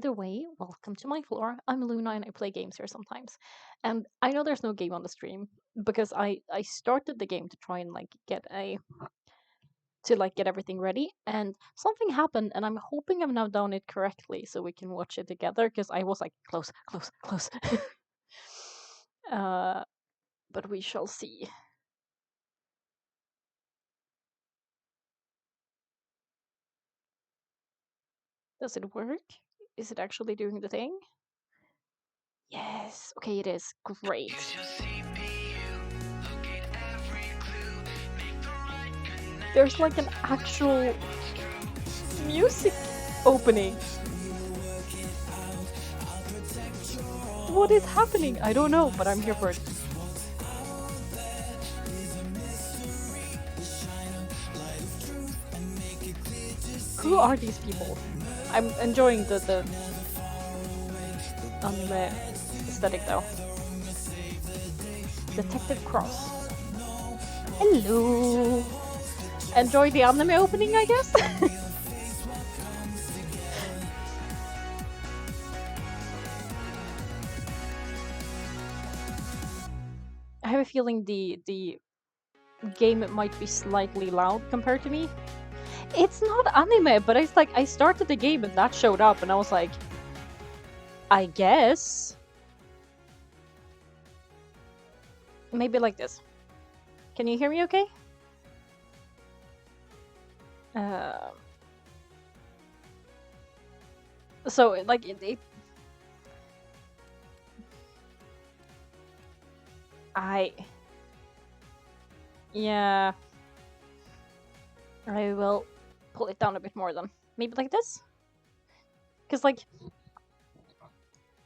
Either way, welcome to my floor. I'm Luna and I play games here sometimes. And I know there's no game on the stream because I started the game to try and get everything ready and something happened and I'm hoping I've now done it correctly so we can watch it together because I was like close, close, close. uh but we shall see. Does it work? Is it actually doing the thing? Yes. Okay, it is. Great. There's like an actual music opening. What is happening? I don't know, but I'm here for it. Who are these people? I'm enjoying the anime aesthetic though. Detective Cross. Hello. Enjoy the anime opening, I guess. I have a feeling the game might be slightly loud compared to me. It's not anime, but it's like I started the game and that showed up, and I was like, I guess. Maybe like this. Can you hear me okay? Uh, so like I yeah, I will pull it down a bit more then. Maybe like this? Because like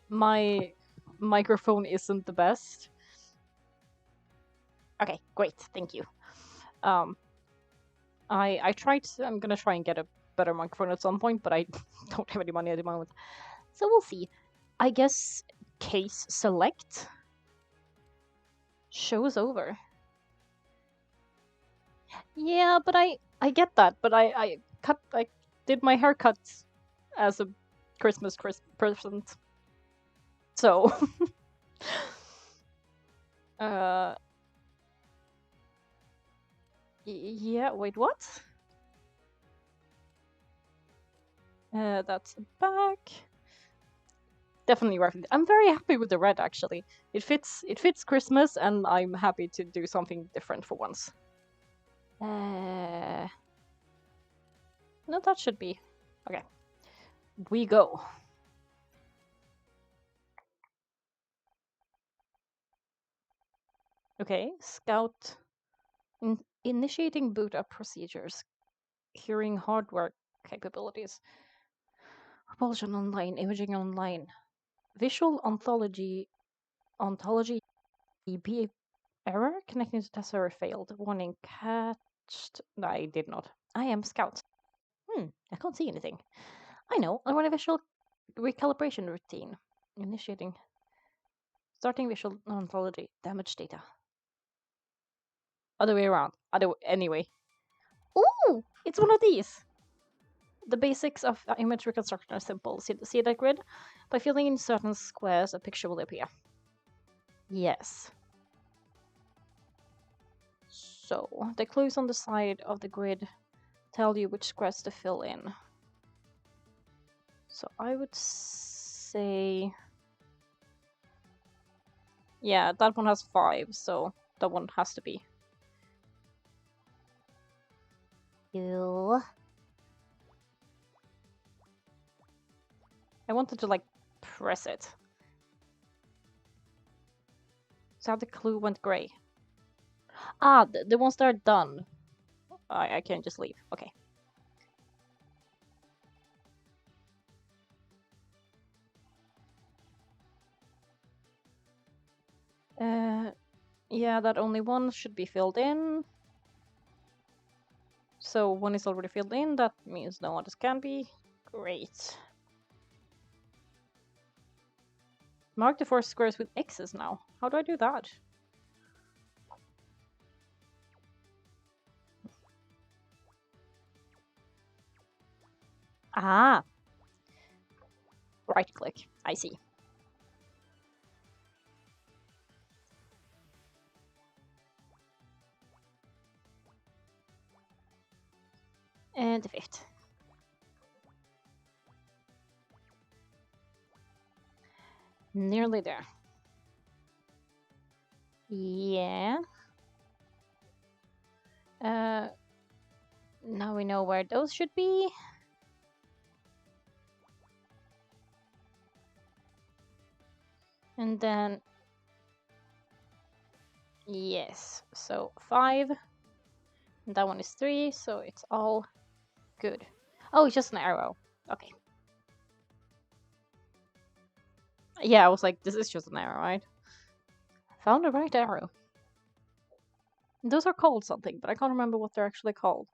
my microphone isn't the best. Okay, great, thank you. Um, I tried. I'm gonna try and get a better microphone at some point, but I don't have any money at the moment, so we'll see. I guess case select shows over. Yeah, but I get that, but I did my haircut as a Christmas present, so uh yeah. Wait, what? That's the back. Definitely worth it. I'm very happy with the red actually. It fits. It fits Christmas, and I'm happy to do something different for once. No, that should be okay. We go. Okay, scout. Initiating boot up procedures. Curing hardware capabilities. Propulsion online. Imaging online. Visual ontology. EP error. Connecting to test server failed. Warning catched. No, I did not. I am scout. I can't see anything. I know. I want a visual recalibration routine. Initiating. Starting visual ontology. Damage data. Other way around. Anyway. Ooh! It's one of these! The basics of image reconstruction are simple. See that grid? By filling in certain squares, a picture will appear. Yes. So, the clues on the side of the grid tell you which squares to fill in. So I would say... Yeah, that one has 5, so that one has to be. Ew. I wanted to, like, press it. So how the clue went grey. Ah, the ones that are done. I can't just leave. Okay. Yeah, that only one should be filled in. So one is already filled in, that means no others can be. Great. Mark the 4 squares with X's now. How do I do that? Ah. Right click. I see. And the 5th. Nearly there. Yeah. Now we know where those should be. And then, yes, so 5. And that one is 3, so it's all good. Oh, it's just an arrow. Okay. Yeah, I was like, this is just an arrow, right? Found the right arrow. Those are called something, but I can't remember what they're actually called.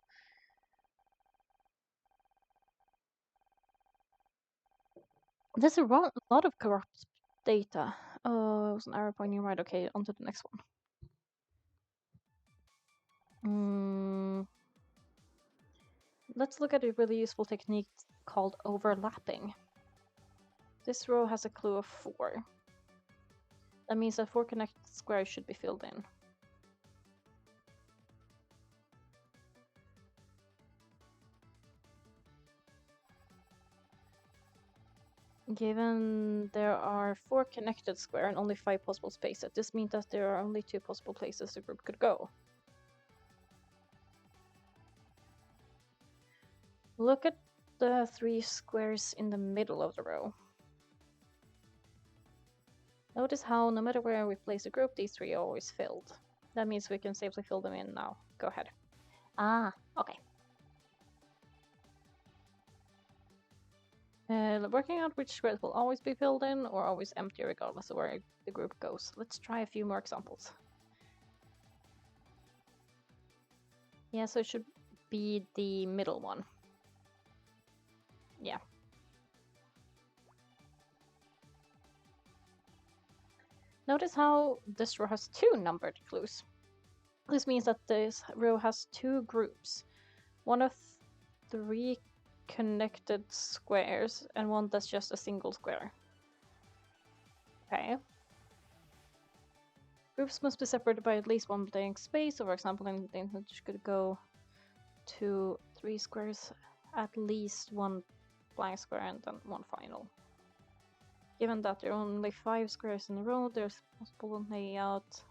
There's a lot of corrupt data. Oh, it was an arrow pointing right. Okay, on to the next one. Let's look at a really useful technique called overlapping. This row has a clue of 4. That means that 4 connected squares should be filled in. Given there are 4 connected squares and only 5 possible spaces, this means that there are only 2 possible places the group could go. Look at the 3 squares in the middle of the row. Notice how no matter where we place the group, these 3 are always filled. That means we can safely fill them in now. Go ahead. Ah, okay. Working out which squares will always be filled in or always empty regardless of where the group goes. Let's try a few more examples. Yeah, so it should be the middle one. Yeah. Notice how this row has 2 numbered clues. This means that this row has 2 groups. One of 3 connected squares and one that's just a single square. Okay. Groups must be separated by at least one blank space. So for example, in the image could go 2, 3 squares, at least 1 blank square and then 1 final. Given that there are only 5 squares in a row, there's possible layout.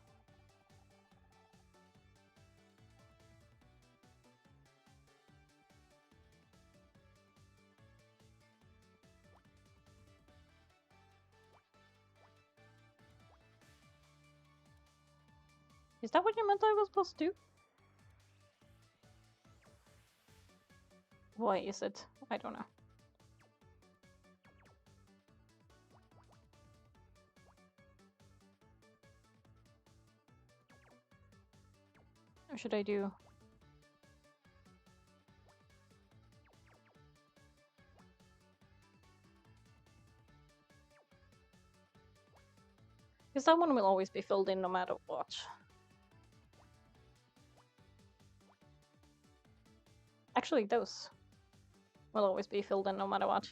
Is that what you meant I was supposed to do? Why is it? I don't know. Or should I do? Because that one will always be filled in no matter what. Actually, those will always be filled in no matter what.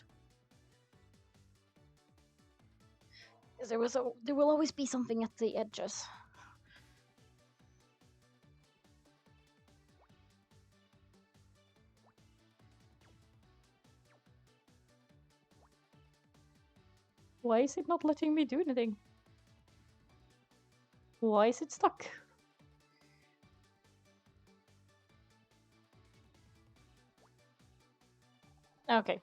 There will always be something at the edges. Why is it not letting me do anything? Why is it stuck? Okay,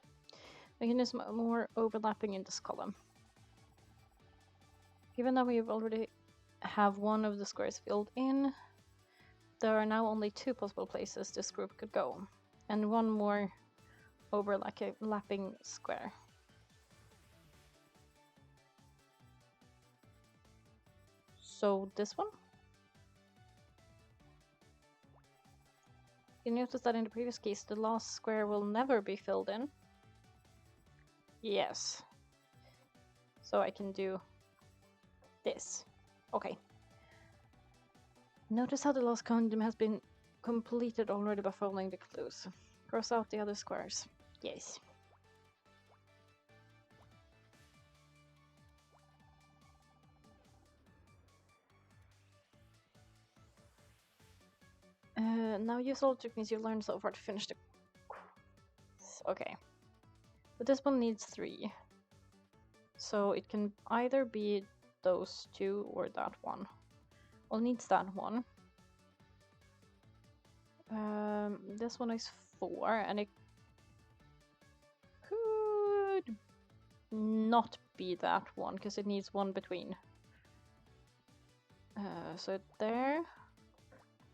we can do some more overlapping in this column. Given that we already have one of the squares filled in, there are now only 2 possible places this group could go, and 1 more overlapping square. So this one? You notice that in the previous case, the last square will never be filled in. Yes. So I can do this. Okay. Notice how the last column has been completed already by following the clues. Cross out the other squares. Yes. Now use all the techniques you've learned so far to finish the... Okay. But this one needs 3. So it can either be those 2 or that one. Well, it needs that one. This one is 4, and it could not be that one because it needs 1 between. So there,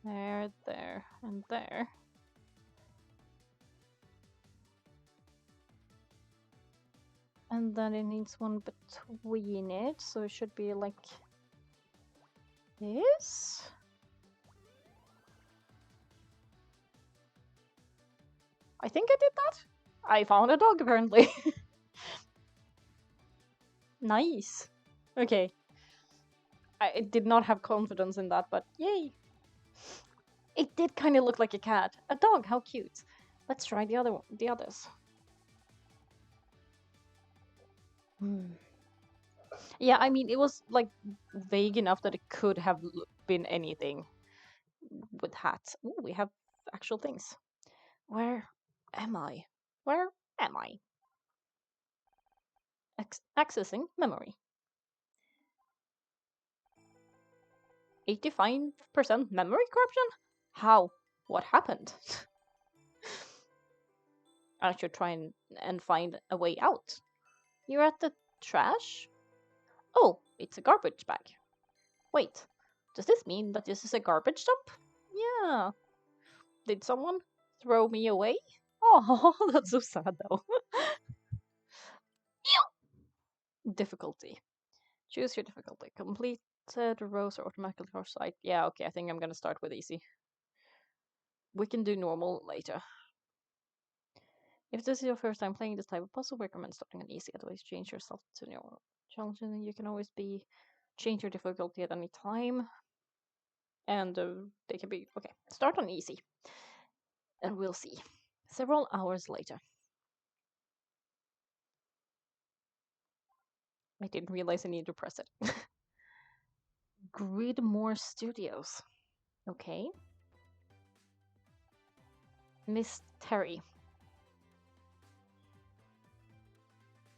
and there. And then it needs 1 between it, so it should be like this. I think I did that. I found a dog, apparently. Nice. Okay. I did not have confidence in that, but yay. It did kind of look like a cat. A dog, how cute. Let's try the others. Yeah, I mean, it was like vague enough that it could have been anything with hats. Ooh, we have actual things. Where am I? Where am I? Accessing memory. 85% memory corruption? How? What happened? I should try and find a way out. You're at the trash? Oh, it's a garbage bag. Wait, does this mean that this is a garbage dump? Yeah. Did someone throw me away? Oh, that's so sad though. Difficulty. Choose your difficulty. Completed rows are automatically cross-site. Yeah, okay, I think I'm gonna start with easy. We can do normal later. If this is your first time playing this type of puzzle, we recommend starting on easy. Otherwise, change yourself to normal. Challenging, you can always change your difficulty at any time. And they can be... Okay, start on easy. And we'll see. Several hours later. I didn't realize I needed to press it. Gridmore Studios. Okay. Miss Terry.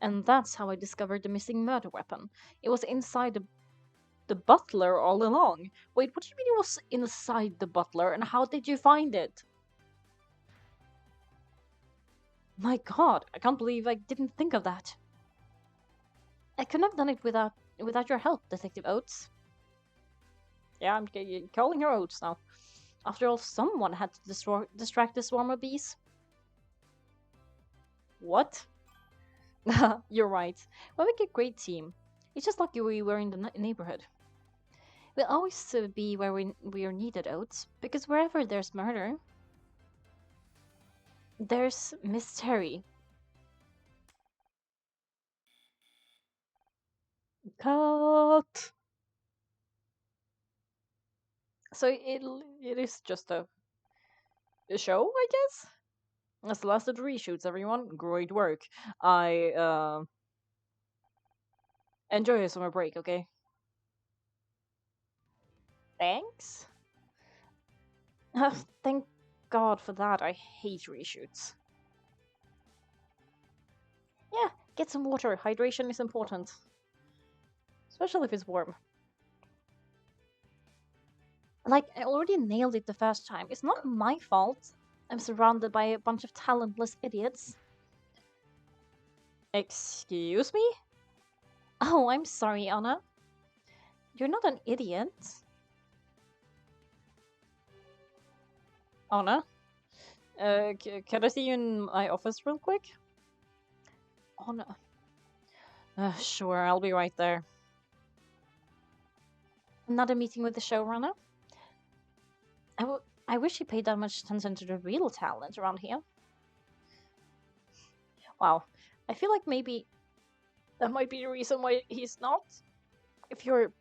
And that's how I discovered the missing murder weapon. It was inside the butler all along. Wait, what do you mean it was inside the butler, and how did you find it? My god, I can't believe I didn't think of that. I couldn't have done it without your help, Detective Oates. Yeah, I'm calling her Oates now. After all, someone had to distract the swarm of bees. What? You're right. We make a great team. It's just lucky we were in the neighborhood. We'll always be where we are needed, Oates, because wherever there's murder, there's Miss Terry. Cut! So it is just a show, I guess? That's the last of the reshoots, everyone. Great work. I enjoy your summer break, okay? Thanks? Thank God for that. I hate reshoots. Yeah, get some water. Hydration is important. Especially if it's warm. Like, I already nailed it the first time. It's not my fault. I'm surrounded by a bunch of talentless idiots. Excuse me? Oh, I'm sorry, Anna. You're not an idiot. Anna? Can I see you in my office real quick? Anna. Sure, I'll be right there. Another meeting with the showrunner? I wish he paid that much attention to the real talent around here. Wow. I feel like maybe that might be the reason why he's not. If you're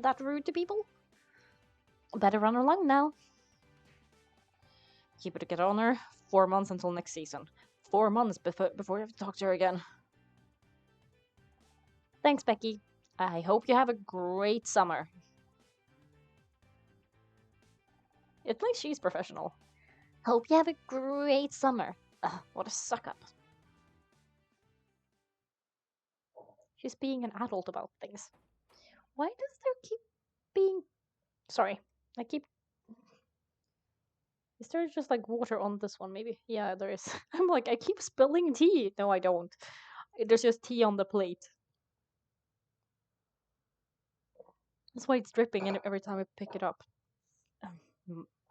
that rude to people. Better run along now. Keep it a good honor. 4 months until next season. 4 months before we have to talk to her again. Thanks, Becky. I hope you have a great summer. At least she's professional. Hope you have a great summer. What a suck up. She's being an adult about things. Why does there keep being... Sorry, I keep... Is there just like water on this one? Maybe. Yeah, there is. I'm like, I keep spilling tea. No, I don't. There's just tea on the plate. That's why it's dripping every time I pick it up.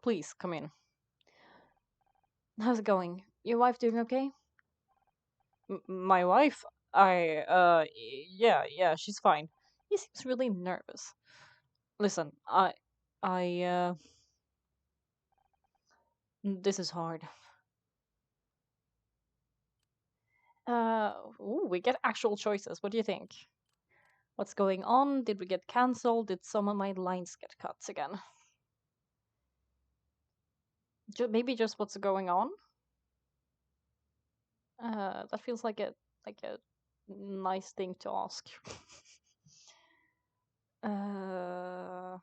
Please, come in. How's it going? Your wife doing okay? My wife? Yeah, she's fine. He seems really nervous. Listen, I, this is hard. Ooh, we get actual choices. What do you think? What's going on? Did we get cancelled? Did some of my lines get cut again? Maybe just what's going on? That feels like a nice thing to ask. I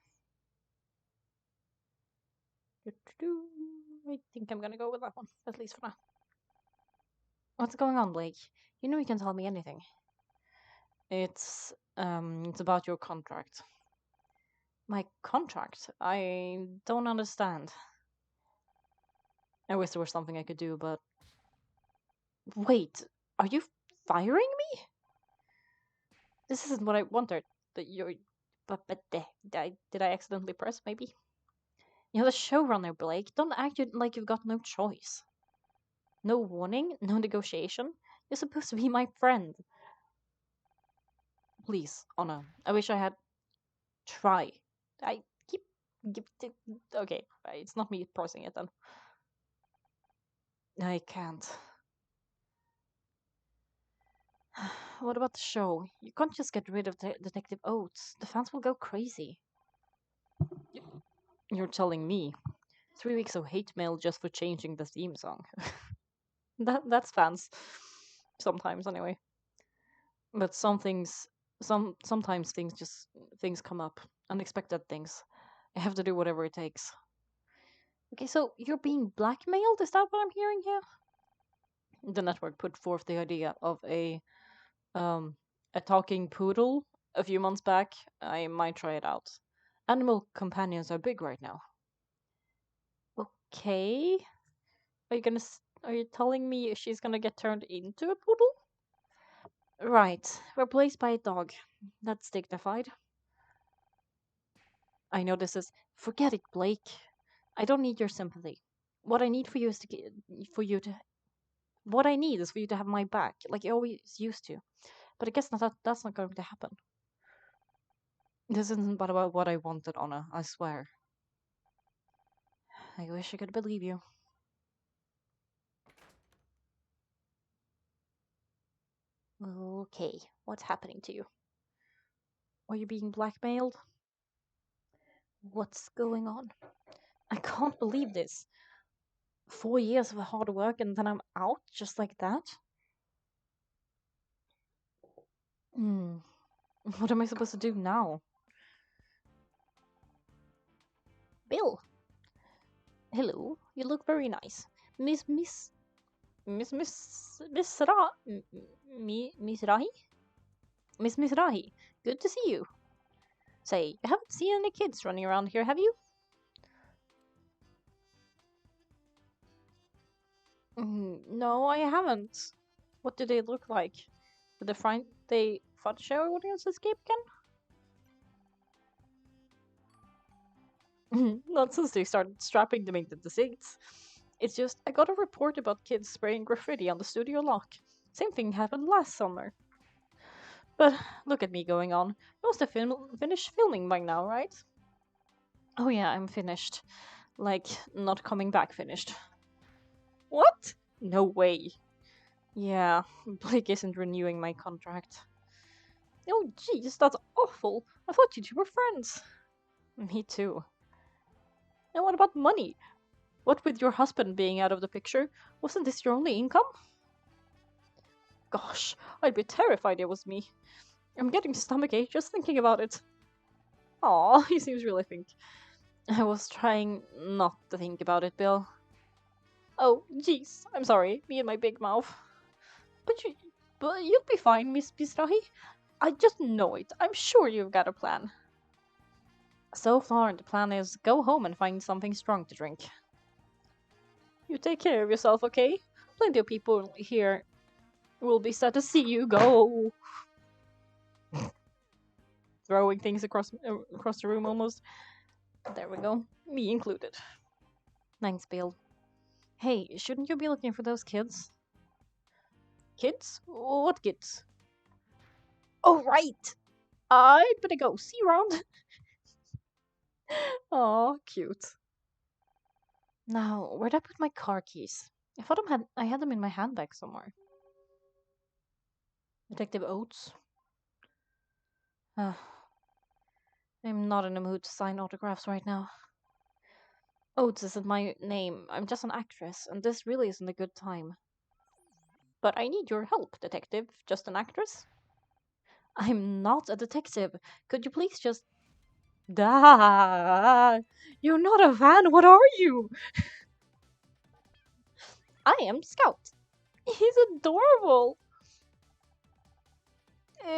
think I'm gonna go with that one, at least for now. What's going on, Blake? You know you can tell me anything. It's about your contract. My contract? I don't understand. I wish there was something I could do, but... Wait, are you firing me? This isn't what I wanted. That you're... But did I accidentally press, maybe? You're the showrunner, Blake. Don't act like you've got no choice. No warning? No negotiation? You're supposed to be my friend. Please, Anna. I wish I had... Try. I keep... Okay, it's not me pressing it then. I can't. What about the show? You can't just get rid of Detective Oates. The fans will go crazy. You're telling me 3 weeks of hate mail just for changing the theme song. That's fans. Sometimes anyway. But sometimes things come up. Unexpected things. I have to do whatever it takes. Okay, so you're being blackmailed? Is that what I'm hearing here? The network put forth the idea of a talking poodle a few months back. I might try it out. Animal companions are big right now. Okay. Are you telling me she's gonna get turned into a poodle? Right. Replaced by a dog. That's dignified. I know this is... Forget it, Blake. I don't need your sympathy. What I need for you is What I need is for you to have my back, like you always used to. But I guess that's not going to happen. This isn't about what I wanted, Anna, I swear. I wish I could believe you. Okay, what's happening to you? Are you being blackmailed? What's going on? I can't believe this. 4 years of hard work and then I'm out just like that? What am I supposed to do now? Bill! Hello, you look very nice. Miss Rahi? Miss Rahi, good to see you. Say, you haven't seen any kids running around here, have you? No, I haven't. What do they look like? Did they fun show audience escape again? Not since they started strapping them into the seats. It's just, I got a report about kids spraying graffiti on the studio lock. Same thing happened last summer. But look at me going on. You must have finished filming by now, right? Oh yeah, I'm finished. Like, not coming back finished. What? No way. Yeah, Blake isn't renewing my contract. Oh jeez, that's awful. I thought you two were friends. Me too. And what about money? What with your husband being out of the picture? Wasn't this your only income? Gosh, I'd be terrified it was me. I'm getting stomachache just thinking about it. Aw, he seems really pink. I was trying not to think about it, Bill. Oh, jeez, I'm sorry, me and my big mouth. But you'll be fine, Miss Mizrahi. I just know it. I'm sure you've got a plan. So far, the plan is go home and find something strong to drink. You take care of yourself, okay? Plenty of people here will be sad to see you go. Throwing things across the room almost. There we go. Me included. Thanks, Bill. Hey, shouldn't you be looking for those kids? Kids? What kids? Oh, right! I'd better go. See you around. Aw, cute. Now, where'd I put my car keys? I had them in my handbag somewhere. Detective Oates. Uh, I'm not in the mood to sign autographs right now. Oates isn't my name. I'm just an actress, and this really isn't a good time. But I need your help, detective. Just an actress? I'm not a detective. Could you please just... Da! You're not a fan. What are you? I am Scout. He's adorable.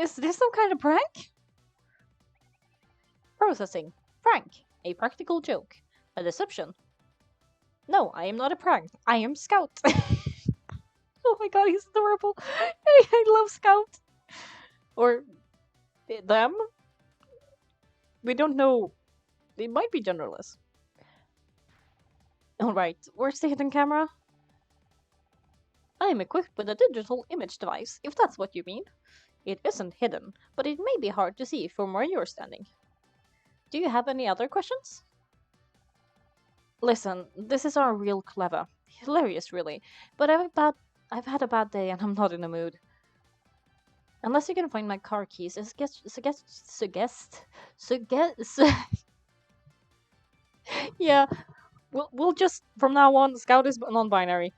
Is this some kind of prank? Processing. Prank. A practical joke. A deception. No, I am not a prank. I am Scout. Oh my god, he's adorable. I love Scout. Or them? We don't know. They might be genderless. Alright, where's the hidden camera? I am equipped with a digital image device, if that's what you mean. It isn't hidden, but it may be hard to see from where you're standing. Do you have any other questions? Listen, this is our real clever. Hilarious, really. But I've had a bad day and I'm not in the mood. Unless you can find my car keys, yeah, we'll just, from now on, Scout is non-binary.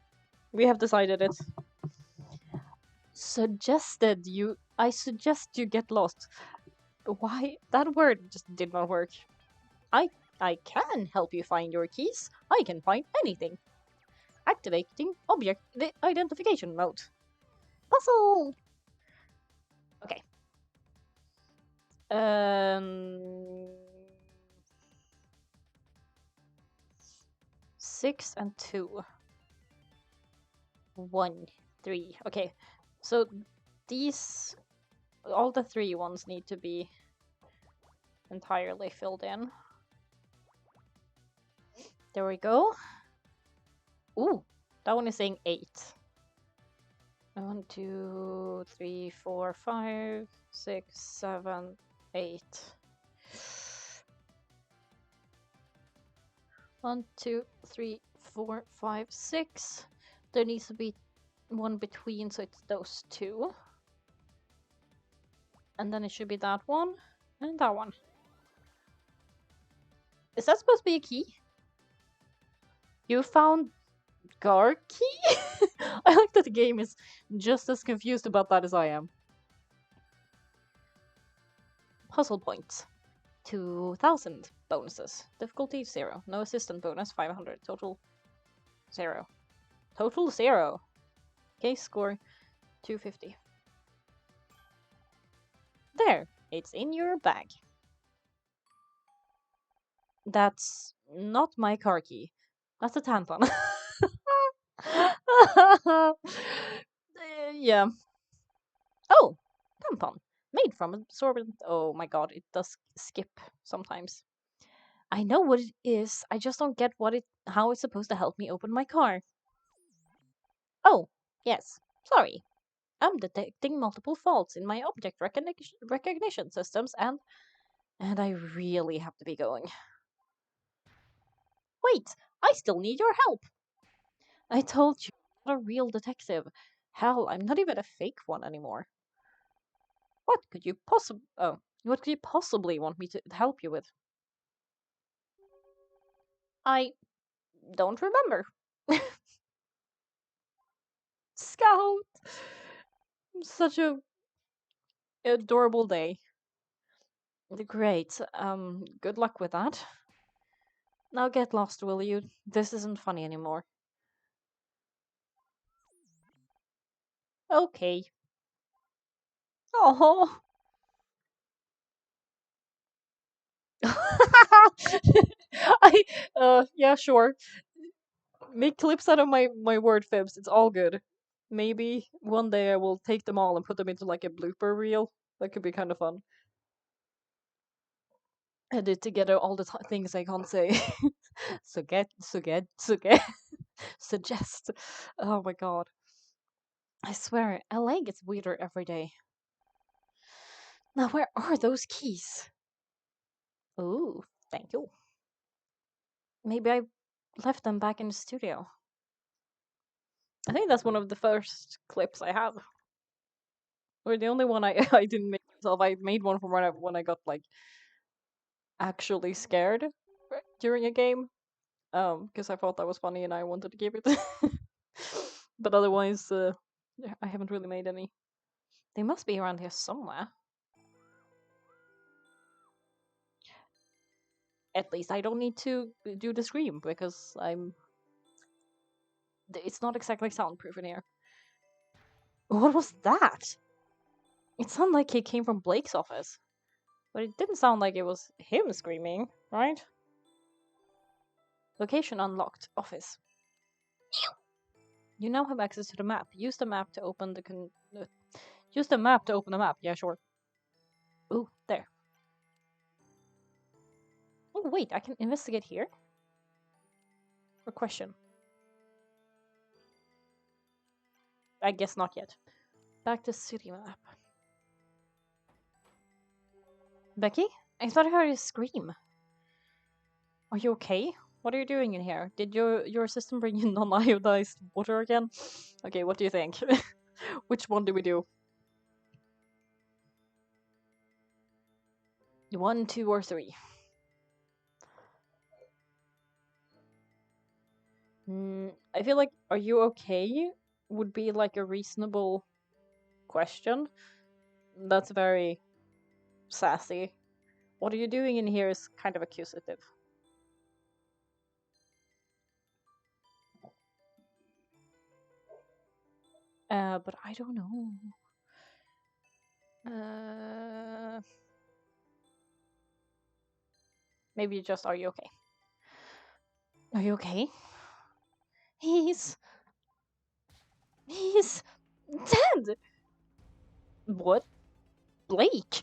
We have decided it. I suggest you get lost. Why? That word just did not work. I I can help you find your keys. I can find anything. Activating object identification mode. Puzzle! Okay. Um 6 and 2. 1, 3. Okay. So these all the 3 ones need to be entirely filled in. There we go. Ooh, that one is saying 8. 1, 2, 3, 4, 5, 6, 7, 8. 1, 2, 3, 4, 5, 6. There needs to be one between, so it's those 2. And then it should be that one and that one. Is that supposed to be a key? You found car key? I like that the game is just as confused about that as I am. Puzzle points. 2,000 bonuses. Difficulty 0. No assistant bonus 500. Total 0. Total 0. Case score 250. There, it's in your bag. That's not my car key. That's a tampon. Yeah. Oh, tampon. Made from absorbent. Oh my god, it does skip sometimes. I know what it is. I just don't get how it's supposed to help me open my car. Oh, yes. Sorry. I'm detecting multiple faults in my object recognition systems and I really have to be going. Wait, I still need your help. I told you, I'm not a real detective. Hell, I'm not even a fake one anymore. What could you possibly want me to help you with? I don't remember. Scout! Such a adorable day. Great. Good luck with that. Now get lost, will you? This isn't funny anymore. Okay. Oh. I yeah, sure. Make clips out of my word fibs. It's all good. Maybe one day I will take them all and put them into like a blooper reel. That could be kind of fun. Edit together all the things I can't say. Suggest. Suggest. Oh my god. I swear, LA gets weirder every day. Now, where are those keys? Ooh, thank you. Maybe I left them back in the studio. I think that's one of the first clips I have. Or the only one I I didn't make myself. I made one from when I got like actually scared during a game. Because I thought that was funny and I wanted to keep it. But otherwise, yeah, I haven't really made any. They must be around here somewhere. At least I don't need to do the scream because it's not exactly soundproof in here. What was that? It sounded like it came from Blake's office. But it didn't sound like it was him screaming, right? Location unlocked. Office. You now have access to the map. Use the map to open use the map to open the map. Yeah, sure. Ooh, there. Oh, wait, I can investigate here? Or question? I guess not yet. Back to city map. Becky? I thought I heard a scream. Are you okay? What are you doing in here? Did your system bring you non-iodized water again? Okay, what do you think? Which one do we do? 1, 2, or 3? I feel like "Are you okay?" would be like a reasonable question. That's very sassy. What are you doing in here is kind of accusative. But I don't know. Uh, maybe just "Are you okay?" Are you okay? He's he's dead. What? Blake?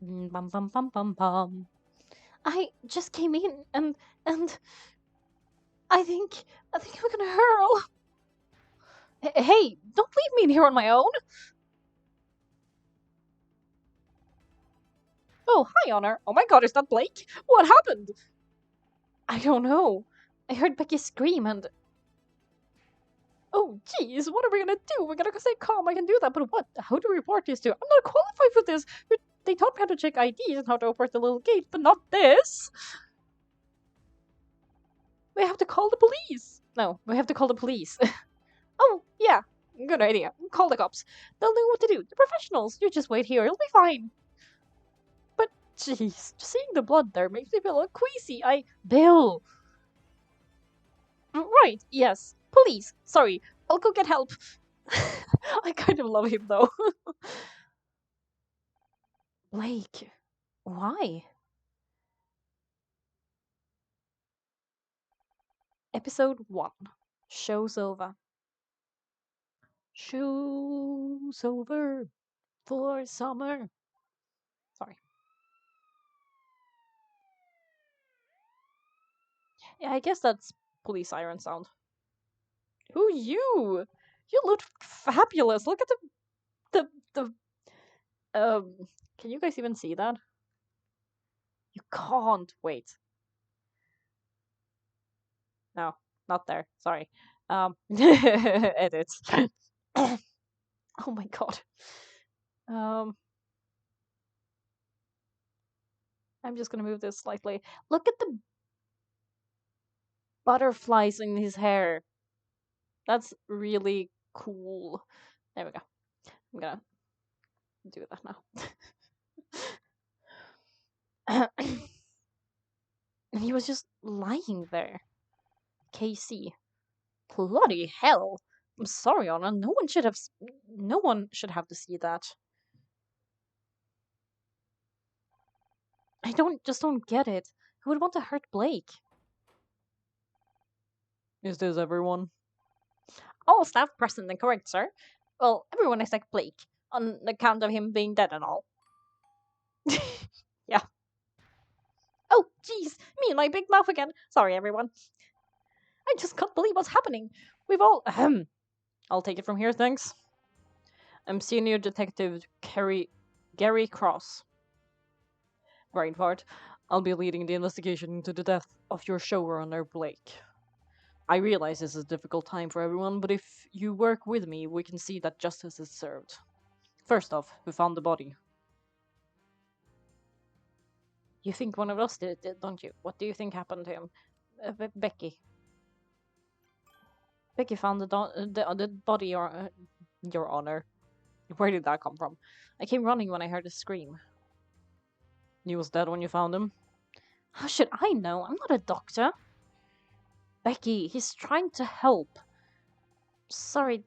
Bum bum bum bum bum. I just came in and I think I'm gonna hurl. Hey, don't leave me in here on my own. Oh, hi, Honor. Oh my god, is that Blake? What happened? I don't know. I heard Becky scream and. Oh, jeez, what are we gonna do? We're gonna stay calm. I can do that, but what? How do we report this to? I'm not qualified for this. They taught me how to check IDs and how to operate the little gate, but not this. We have to call the police. No, we have to call the police. Oh, yeah, good idea. Call the cops. They'll know what to do. They're professionals. You just wait here. You'll be fine. But, jeez, seeing the blood there makes me feel all queasy. Bill! Right, yes. Police. Sorry. I'll go get help. I kind of love him, though. Blake. Why? Episode 1. Show's over. Show's over for summer. Sorry. Yeah, I guess that's police siren sound. Who you? You look fabulous. Look at the can you guys even see that? You can't wait. No, not there. Sorry. Edit. Oh my god. Um I'm just gonna move this slightly. Look at the butterflies in his hair. That's really cool. There we go. I'm gonna do that now. And he was just lying there. Casey. Bloody hell! I'm sorry, Anna. No one should have to see that. I don't get it. Who would want to hurt Blake? Is this everyone? All staff present and correct, sir. Well, everyone except Blake, on account of him being dead and all. Yeah. Oh, jeez, me and my big mouth again. Sorry, everyone. I just can't believe what's happening. We've all. I'll take it from here, thanks. I'm Senior Detective Gary Cross. Brainfart. I'll be leading the investigation into the death of your showrunner, Blake. I realize this is a difficult time for everyone, but if you work with me, we can see that justice is served. First off, who found the body? You think one of us did it, don't you? What do you think happened to him? Becky. Becky found the body, Your Honor. Where did that come from? I came running when I heard a scream. He was dead when you found him? How should I know? I'm not a doctor. Becky, he's trying to help. Sorry,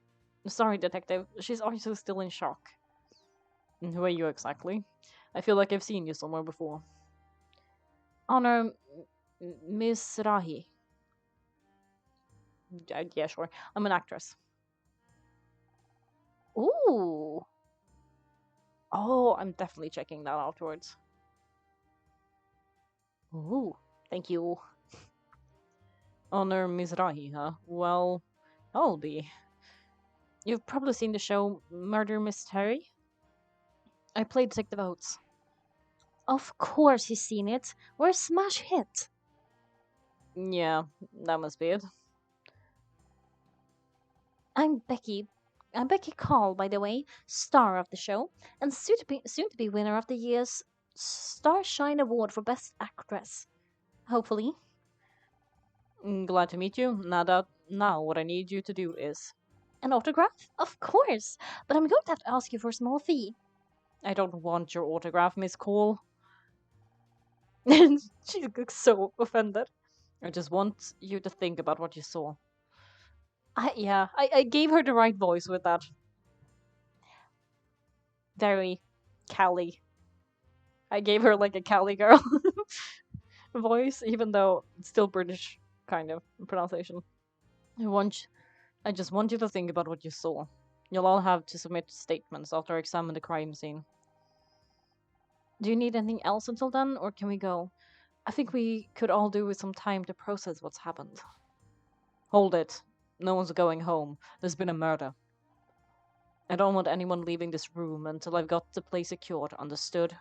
Detective. She's also still in shock. And who are you exactly? I feel like I've seen you somewhere before. Honor, Miss Rahi. Yeah, sure. I'm an actress. Ooh. Oh, I'm definitely checking that afterwards. Ooh, thank you. Honor Mizrahi, huh? Well, I'll be. You've probably seen the show Murder Mystery? I played Detective Oates. Of course he's seen it. We're a smash hit. Yeah, that must be it. I'm Becky. I'm Becky Call, by the way, star of the show, and soon to be winner of the year's Starshine Award for Best Actress. Hopefully. Glad to meet you. Now what I need you to do is an autograph? Of course, but I'm going to have to ask you for a small fee. I don't want your autograph, Miss Cole. She looks so offended. I just want you to think about what you saw. I gave her the right voice with that. Very Cali. I gave her like a Cali girl voice, even though it's still British kind of pronunciation. I just want you to think about what you saw. You'll all have to submit statements after I examine the crime scene. Do you need anything else until then, or can we go? I think we could all do with some time to process what's happened. Hold it. No one's going home. There's been a murder. I don't want anyone leaving this room until I've got the place secured, understood?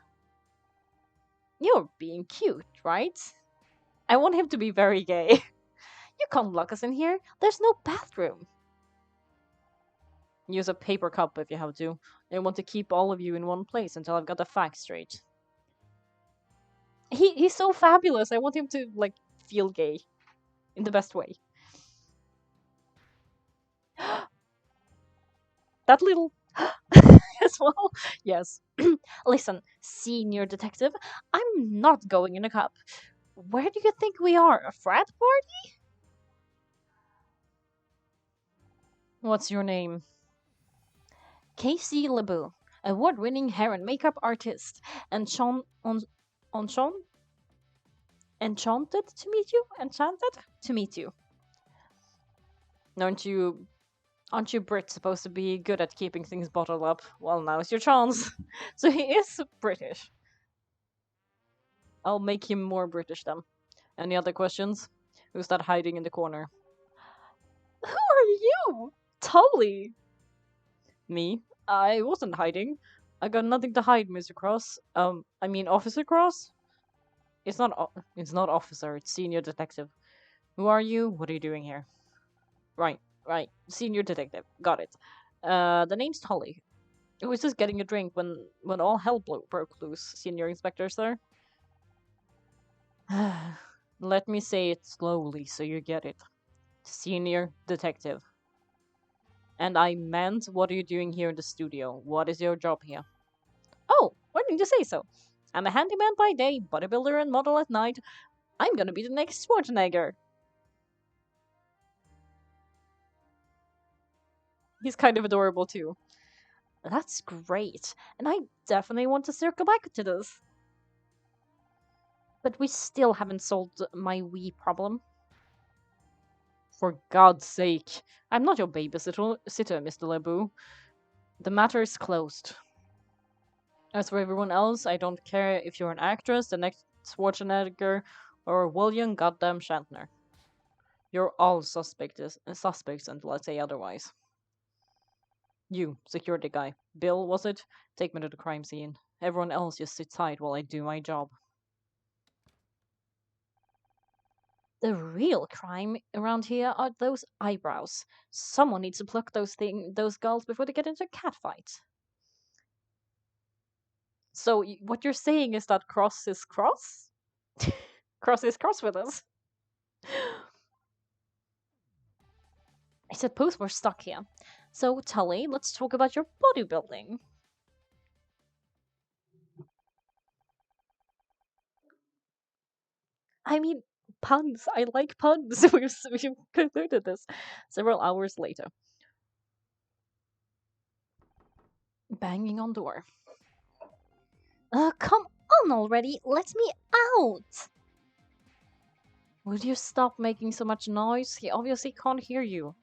You're being cute, right? I want him to be very gay. You can't lock us in here. There's no bathroom. Use a paper cup if you have to. I want to keep all of you in one place until I've got the facts straight. He's so fabulous. I want him to like feel gay in the best way. That little as well. Yes. Listen, senior detective, I'm not going in a cup. Where do you think we are? A frat party? What's your name? Casey LeBeau, award-winning hair and makeup artist, and Sean, enchanted to meet you. Enchanted to meet you. Aren't you Brits supposed to be good at keeping things bottled up? Well, now's your chance. So he is British. I'll make him more British then. Any other questions? Who's that hiding in the corner? Who are you? Tully. Me? I wasn't hiding. I got nothing to hide, Mr. Cross. I mean Officer Cross? It's not officer, it's senior detective. Who are you? What are you doing here? Right. Senior detective. Got it. The name's Tully. I was just getting a drink when all hell broke loose, Senior Inspector, sir. Let me say it slowly so you get it. Senior detective. And I meant, what are you doing here in the studio? What is your job here? Oh, we're Starting to say so. I'm a handyman by day, bodybuilder and model at night. I'm gonna be the next Schwarzenegger. He's kind of adorable too. That's great, and I definitely want to circle back to this. But we still haven't solved my Wii problem. For God's sake, I'm not your babysitter, Mr. Lebu. The matter is closed. As for everyone else, I don't care if you're an actress, the next Schwarzenegger, or William Goddamn Shatner. You're all suspects until I say otherwise. You, security guy. Bill, was it? Take me to the crime scene. Everyone else just sit tight while I do my job. The real crime around here are those eyebrows. Someone needs to pluck those girls before they get into a catfight. So what you're saying is that Cross is cross? Cross is cross with us. I suppose we're stuck here. So, Tully, let's talk about your bodybuilding. I mean, puns. I like puns. We've concluded this several hours later. Banging on door. Come on already. Let me out. Would you stop making so much noise? He obviously can't hear you.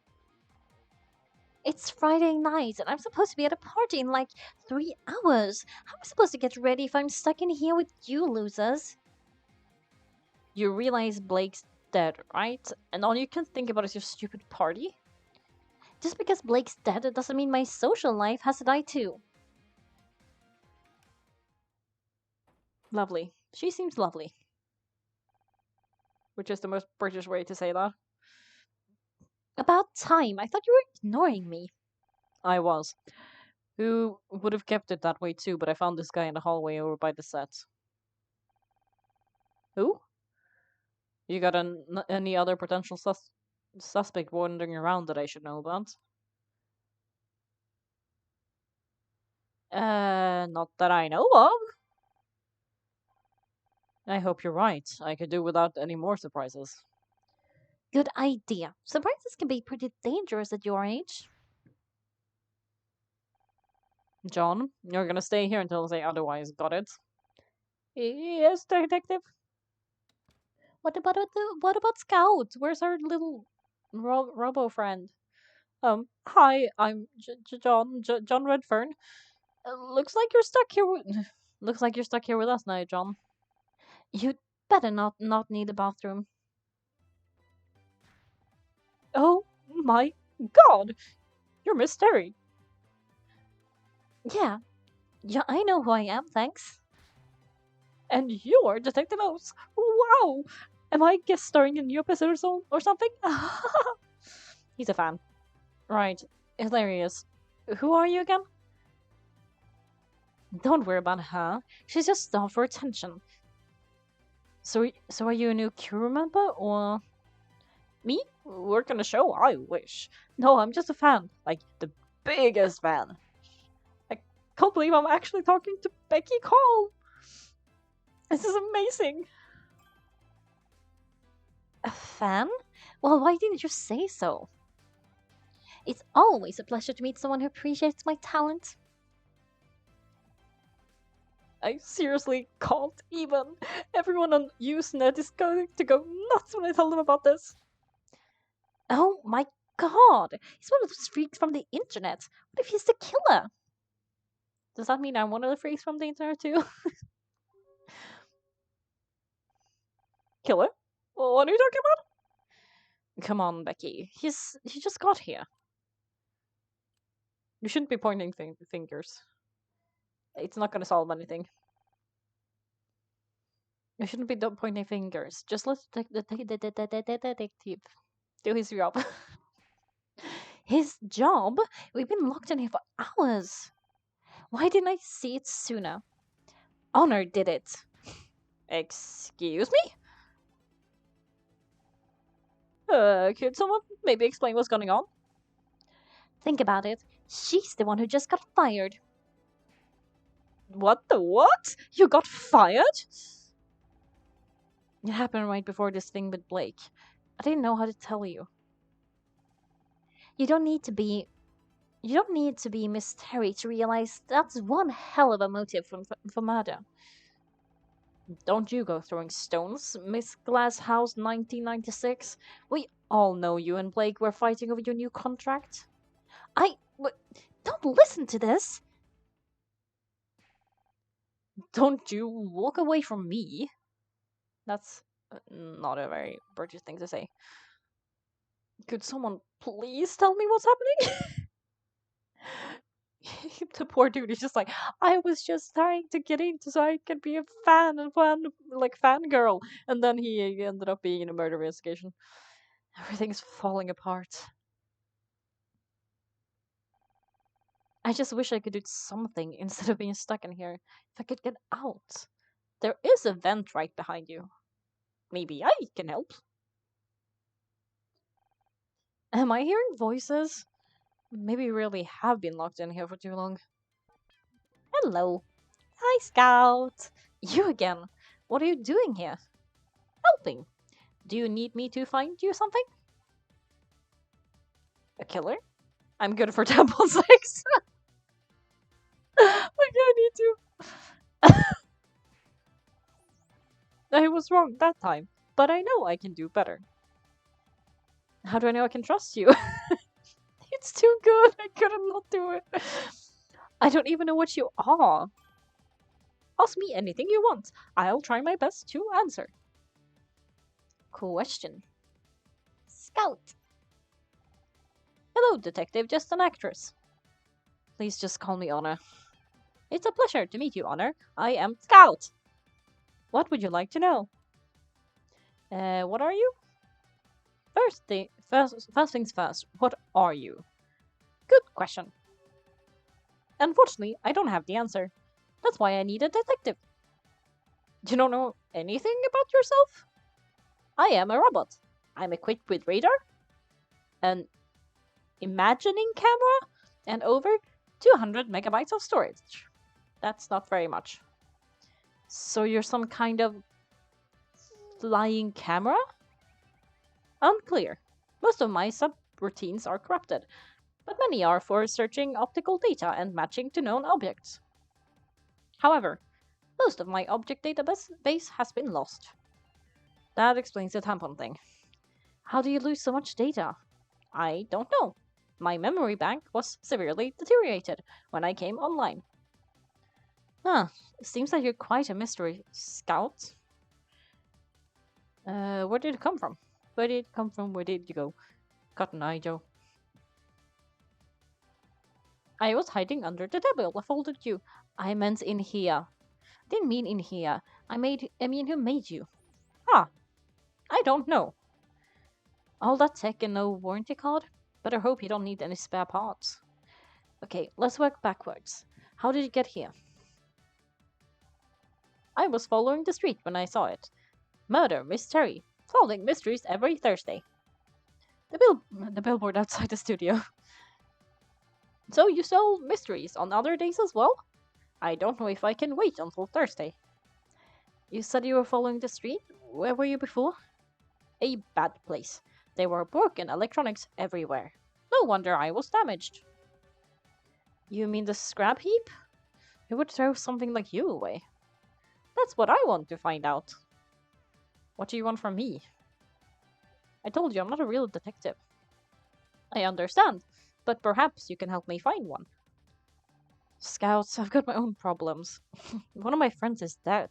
It's Friday night, and I'm supposed to be at a party in like 3 hours. How am I supposed to get ready if I'm stuck in here with you losers? You realize Blake's dead, right? And all you can think about is your stupid party? Just because Blake's dead, it doesn't mean my social life has to die too. Lovely. She seems lovely. Which is the most British way to say that. About time. I thought you were ignoring me. I was. Who would have kept it that way too, but I found this guy in the hallway over by the set. Who? You got any other potential suspect wandering around that I should know about? Not that I know of. I hope you're right. I could do without any more surprises. Good idea. Surprises can be pretty dangerous at your age. John, you're gonna stay here until I say otherwise, got it? Yes, detective. What about Scout? Where's our little robo friend? Hi, I'm John Redfern. Looks like you're stuck here. Looks like you're stuck here with us now, John. You'd better not need a bathroom. Oh my God, you're Miss Terry. Yeah, I know who I am. Thanks. And you're Detective Oates. Wow! Am I guest starring in your episode or something? He's a fan. Right. Hilarious. Who are you again? Don't worry about her. She's just starved for attention. So are you a new crew member, or... Me? Work on the show? I wish. No, I'm just a fan. Like, the biggest fan. I can't believe I'm actually talking to Becky Cole. This is amazing. A fan? Well, why didn't you say so? It's always a pleasure to meet someone who appreciates my talent. I seriously can't even. Everyone on Usenet is going to go nuts when I tell them about this. Oh my God! He's one of those freaks from the internet. What if he's the killer? Does that mean I'm one of the freaks from the internet too? Killer? Well, what are you talking about? Come on, Becky. He just got here. You shouldn't be pointing fingers. It's not gonna solve anything. You shouldn't be pointing fingers. Just let the detective do his job. His job? We've been locked in here for hours. Why didn't I see it sooner? Honor did it. Excuse me? Could someone maybe explain what's going on? Think about it. She's the one who just got fired. What the what? You got fired? It happened right before this thing with Blake. I didn't know how to tell you. You don't need to be You don't need to be Miss Terry to realize that's one hell of a motive for murder. Don't you go throwing stones, Miss Glasshouse 1996. We all know you and Blake were fighting over your new contract. Don't listen to this! Don't you walk away from me. That's not a very British thing to say. Could someone please tell me what's happening? The poor dude is just like, I was just trying to get into so I could be a fangirl, and then he ended up being in a murder investigation. Everything's falling apart. I just wish I could do something instead of being stuck in here. If I could get out. There is a vent right behind you. Maybe I can help. Am I hearing voices? Maybe we really have been locked in here for too long. Hello. Hi, Scout. You again. What are you doing here? Helping. Do you need me to find you something? A killer? I'm good for temple sex. Like I need to. I was wrong that time, but I know I can do better. How do I know I can trust you? It's too good. I couldn't not do it. I don't even know what you are. Ask me anything you want. I'll try my best to answer. Question. Scout. Hello, detective, just an actress. Please just call me Honor. It's a pleasure to meet you, Honor. I am Scout. What would you like to know? What are you? First things first, what are you? Good question. Unfortunately, I don't have the answer. That's why I need a detective. You don't know anything about yourself? I am a robot. I'm equipped with radar, an imagining camera, and over 200 megabytes of storage. That's not very much. So you're some kind of flying camera? Unclear. Most of my subroutines are corrupted, but many are for searching optical data and matching to known objects. However, most of my object database has been lost. That explains the tampon thing. How do you lose so much data? I don't know. My memory bank was severely deteriorated when I came online. Huh, seems like you're quite a mystery, Scout. Where did it come from? Where did it come from? Where did you go? Cotton Eye Joe. I was hiding under the table. I folded you. I meant in here. Didn't mean in here. I mean who made you? Ah, I don't know. All that tech and no warranty card? Better hope you don't need any spare parts. Okay, let's work backwards. How did you get here? I was following the street when I saw it. Murder, mystery. Solving mysteries every Thursday. The billboard outside the studio. So you solve mysteries on other days as well? I don't know if I can wait until Thursday. You said you were following the street? Where were you before? A bad place. There were broken electronics everywhere. No wonder I was damaged. You mean the scrap heap? Who would throw something like you away? That's what I want to find out. What do you want from me? I told you I'm not a real detective. I understand, but perhaps you can help me find one. Scouts, I've got my own problems. One of my friends is dead.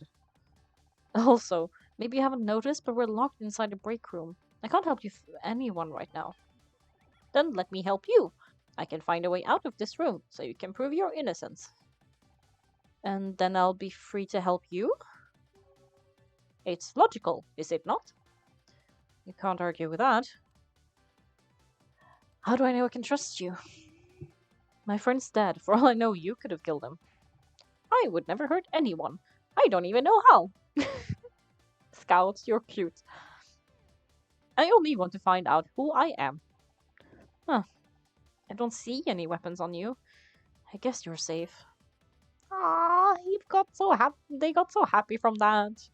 Also, maybe you haven't noticed, but we're locked inside the break room. I can't help you anyone right now. Then let me help you. I can find a way out of this room, so you can prove your innocence. And then I'll be free to help you? It's logical, is it not? You can't argue with that. How do I know I can trust you? My friend's dead. For all I know, you could have killed him. I would never hurt anyone. I don't even know how. Scout, you're cute. I only want to find out who I am. Huh. I don't see any weapons on you. I guess you're safe. Aww. They got so happy from that.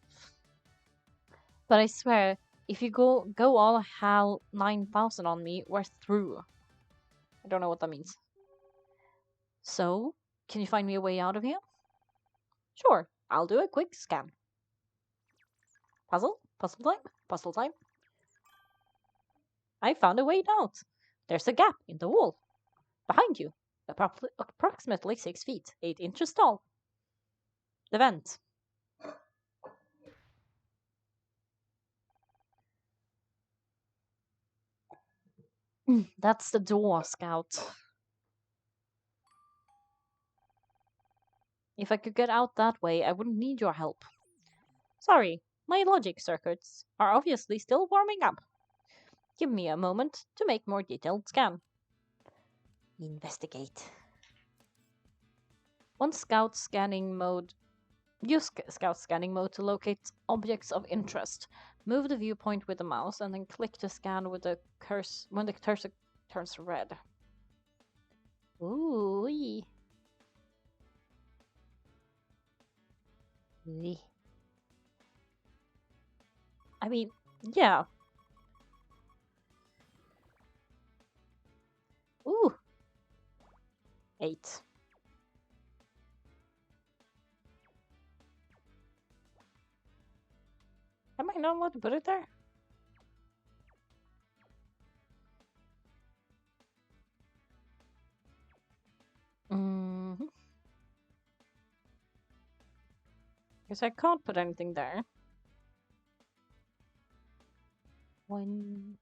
But I swear, if you go all HAL 9000 on me, we're through. I don't know what that means. So, can you find me a way out of here? Sure, I'll do a quick scan. Puzzle? Puzzle time? Puzzle time? I found a way out. There's a gap in the wall. Behind you. Approximately 6 feet, 8 inches tall. The vent. That's the door, Scout. If I could get out that way, I wouldn't need your help. Sorry, my logic circuits are obviously still warming up. Give me a moment to make more detailed scan. Investigate. Use Scout scanning mode to locate objects of interest. Move the viewpoint with the mouse and then click to scan with the when the cursor turns red. Ooh. I mean, yeah. Ooh. 8. Am I not allowed to put it there? Because I can't put anything there. 1,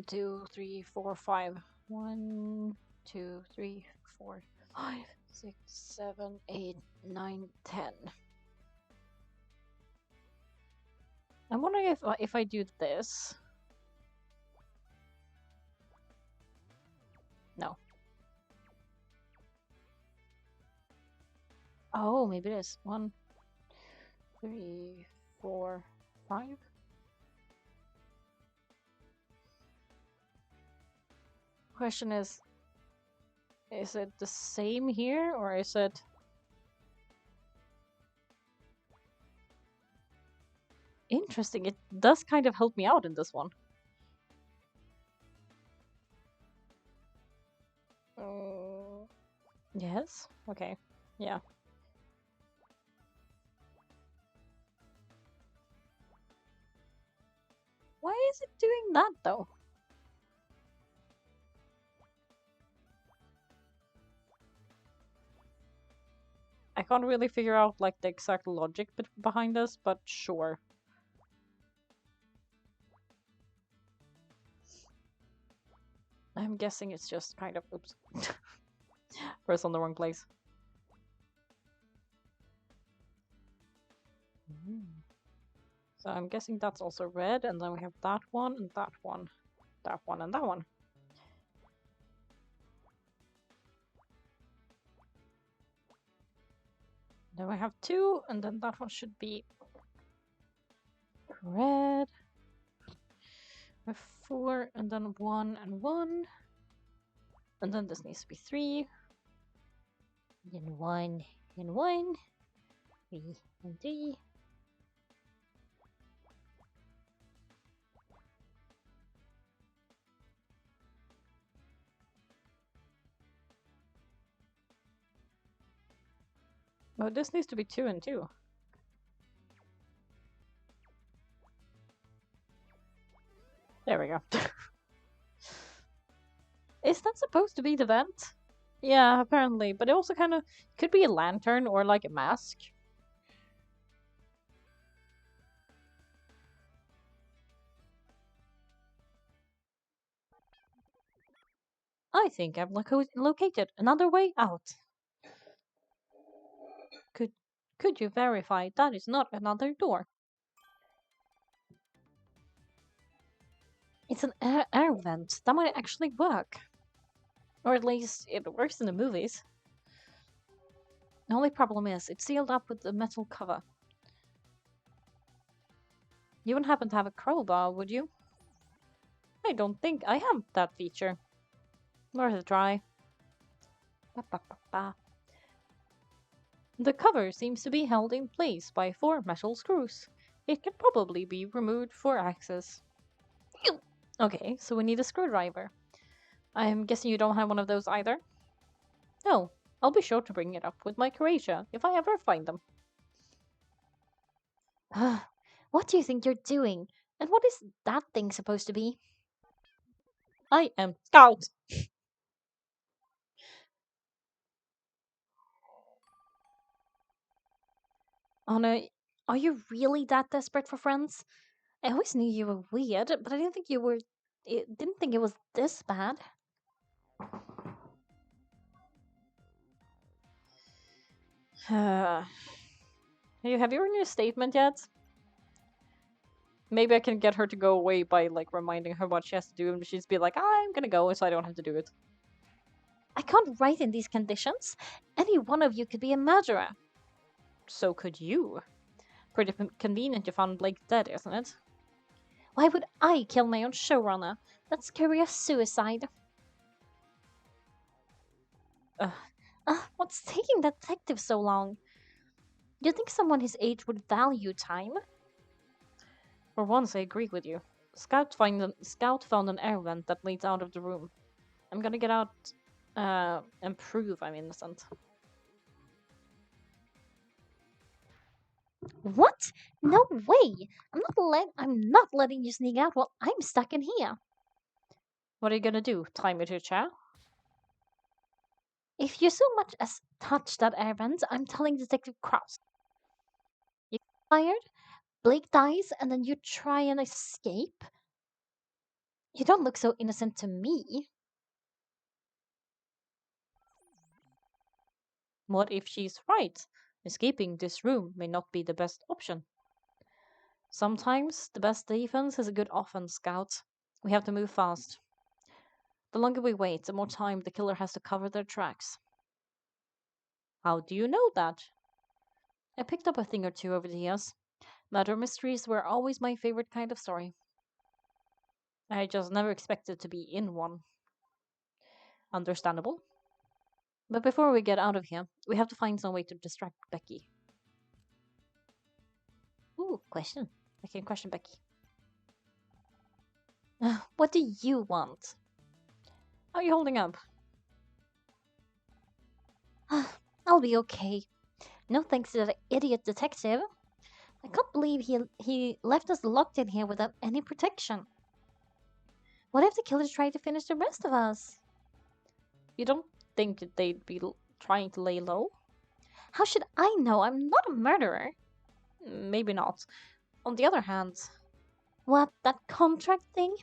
2, 3, 4, 5. 1, 2, 3, 4, 5, 6, 7, 8, 9, 10. I'm wondering if I do this. No. Oh, maybe it is. 1, 3, 4, 5. Question is it the same here or is it? Interesting. It does kind of help me out in this one. Yes. Okay. Yeah. Why is it doing that though? I can't really figure out like the exact logic behind this, but sure. I'm guessing it's just kind of oops. Press on the wrong place. So I'm guessing that's also red, and then we have that one, and that one, that one, and that one. Then we have 2, and then that one should be red. We have 4, and then 1 and 1. And then this needs to be 3. Then 1 and 1. 3 and 3. Oh, this needs to be 2 and 2. There we go. Is that supposed to be the vent? Yeah, apparently. But it also kind of could be a lantern or like a mask. I think I've located another way out. Could you verify that is not another door? It's an air vent. That might actually work. Or at least it works in the movies. The only problem is it's sealed up with a metal cover. You wouldn't happen to have a crowbar, would you? I don't think I have that feature. Worth a try. The cover seems to be held in place by four metal screws. It can probably be removed for access. Phew! Okay, so we need a screwdriver. I'm guessing you don't have one of those either? No, I'll be sure to bring it up with my Croatia if I ever find them. What do you think you're doing? And what is that thing supposed to be? I am Scout! Anna, are you really that desperate for friends? I always knew you were weird, but I didn't think you were. Didn't think it was this bad. Have you written your statement yet? Maybe I can get her to go away by like reminding her what she has to do, and she's be like, "I'm gonna go," so I don't have to do it. I can't write in these conditions. Any one of you could be a murderer. So could you. Pretty convenient you found Blake dead, isn't it? Why would I kill my own showrunner? That's career suicide. Ugh. What's taking the detective so long? You think someone his age would value time? For once, I agree with you. Scout found an air vent that leads out of the room. I'm gonna get out and prove I'm innocent. What? No way! I'm not letting you sneak out while I'm stuck in here. What are you gonna do? Tie me to a chair? If you so much as touch that air vent, I'm telling Detective Krause. You get fired, Blake dies, and then you try and escape? You don't look so innocent to me. What if she's right? Escaping this room may not be the best option. Sometimes the best defense is a good offense, Scout. We have to move fast. The longer we wait, the more time the killer has to cover their tracks. How do you know that? I picked up a thing or two over the years. Murder mysteries were always my favorite kind of story. I just never expected to be in one. Understandable. But before we get out of here, we have to find some way to distract Becky. Ooh, question. I can question Becky. What do you want? How are you holding up? I'll be okay. No thanks to that idiot detective. I can't believe he left us locked in here without any protection. What if the killers tried to finish the rest of us? You don't think that they'd be trying to lay low? How should I know? I'm not a murderer. Maybe not. On the other hand, what, that contract thing?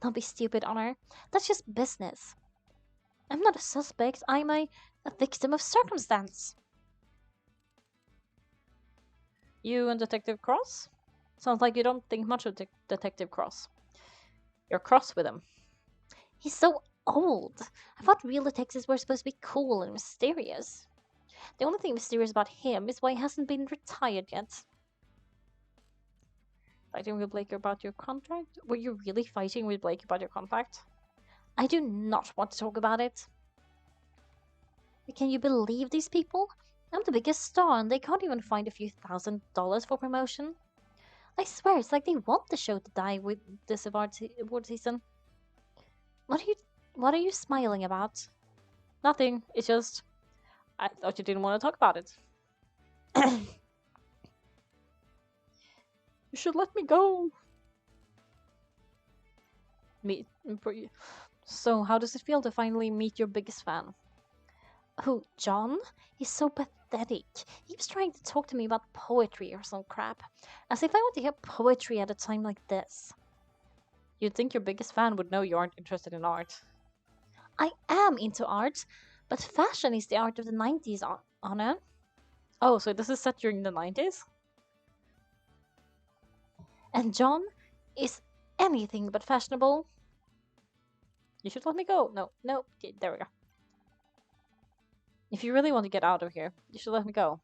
Don't be stupid, Honor. That's just business. I'm not a suspect. I'm a victim of circumstance. You and Detective Cross? Sounds like you don't think much of Detective Cross. You're cross with him. He's so old. I thought real detectives were supposed to be cool and mysterious. The only thing mysterious about him is why he hasn't been retired yet. Fighting with Blake about your contract? Were you really fighting with Blake about your contract? I do not want to talk about it. Can you believe these people? I'm the biggest star and they can't even find a few $1,000s for promotion. I swear it's like they want the show to die with this award season. What are you smiling about? Nothing. It's just I thought you didn't want to talk about it. You should let me go. Meet. So, how does it feel to finally meet your biggest fan? Who, John? He's so pathetic. He keeps trying to talk to me about poetry or some crap. As if I want to hear poetry at a time like this. You'd think your biggest fan would know you aren't interested in art. I am into art, but fashion is the art of the 90s, Anna. Oh, so this is set during the 90s? And John is anything but fashionable. You should let me go. No, no. Okay, there we go. If you really want to get out of here, you should let me go.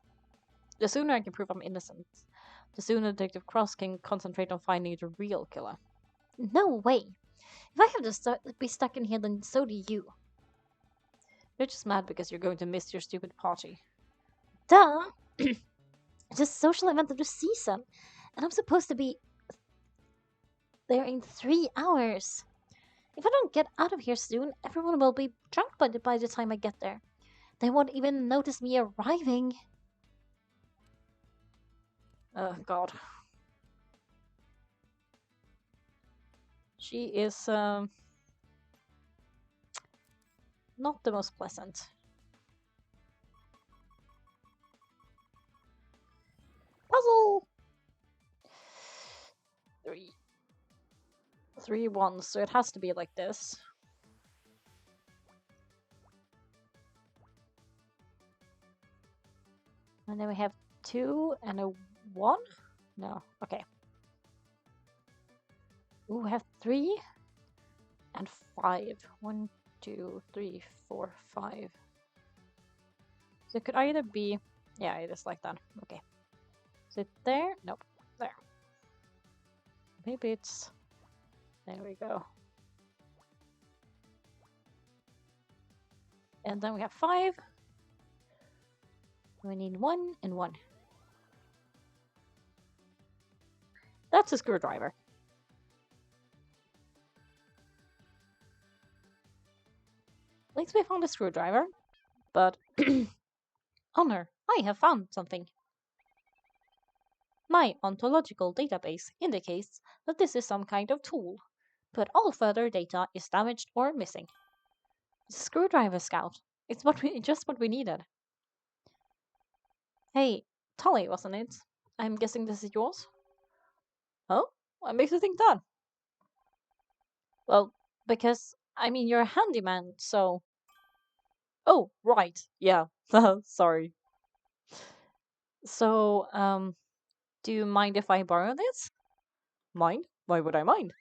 The sooner I can prove I'm innocent, the sooner Detective Cross can concentrate on finding the real killer. No way. If I have to be stuck in here, then so do you. You're just mad because you're going to miss your stupid party. Duh! It's a social event of the season, and I'm supposed to be there in 3 hours. If I don't get out of here soon, everyone will be drunk by the time I get there. They won't even notice me arriving. Oh, God. She is, not the most pleasant. Puzzle! Three ones, so it has to be like this. And then we have 2 and a 1? No, okay. Ooh, we have 3 and 5. 1, 2, 3, 4, 5. So it could either be... Yeah, it is like that. Okay. Is it there? Nope. There. Maybe it's... There we go. And then we have 5. We need 1 and 1. That's a screwdriver. At least we found a screwdriver. But... Honor, I have found something. My ontological database indicates that this is some kind of tool, but all further data is damaged or missing. Screwdriver Scout. It's just what we needed. Hey, Tully, wasn't it? I'm guessing this is yours? Oh? What makes you think that? Well, because, I mean, you're a handyman, so... Oh, right, yeah, sorry. So, do you mind if I borrow this? Mind? Why would I mind?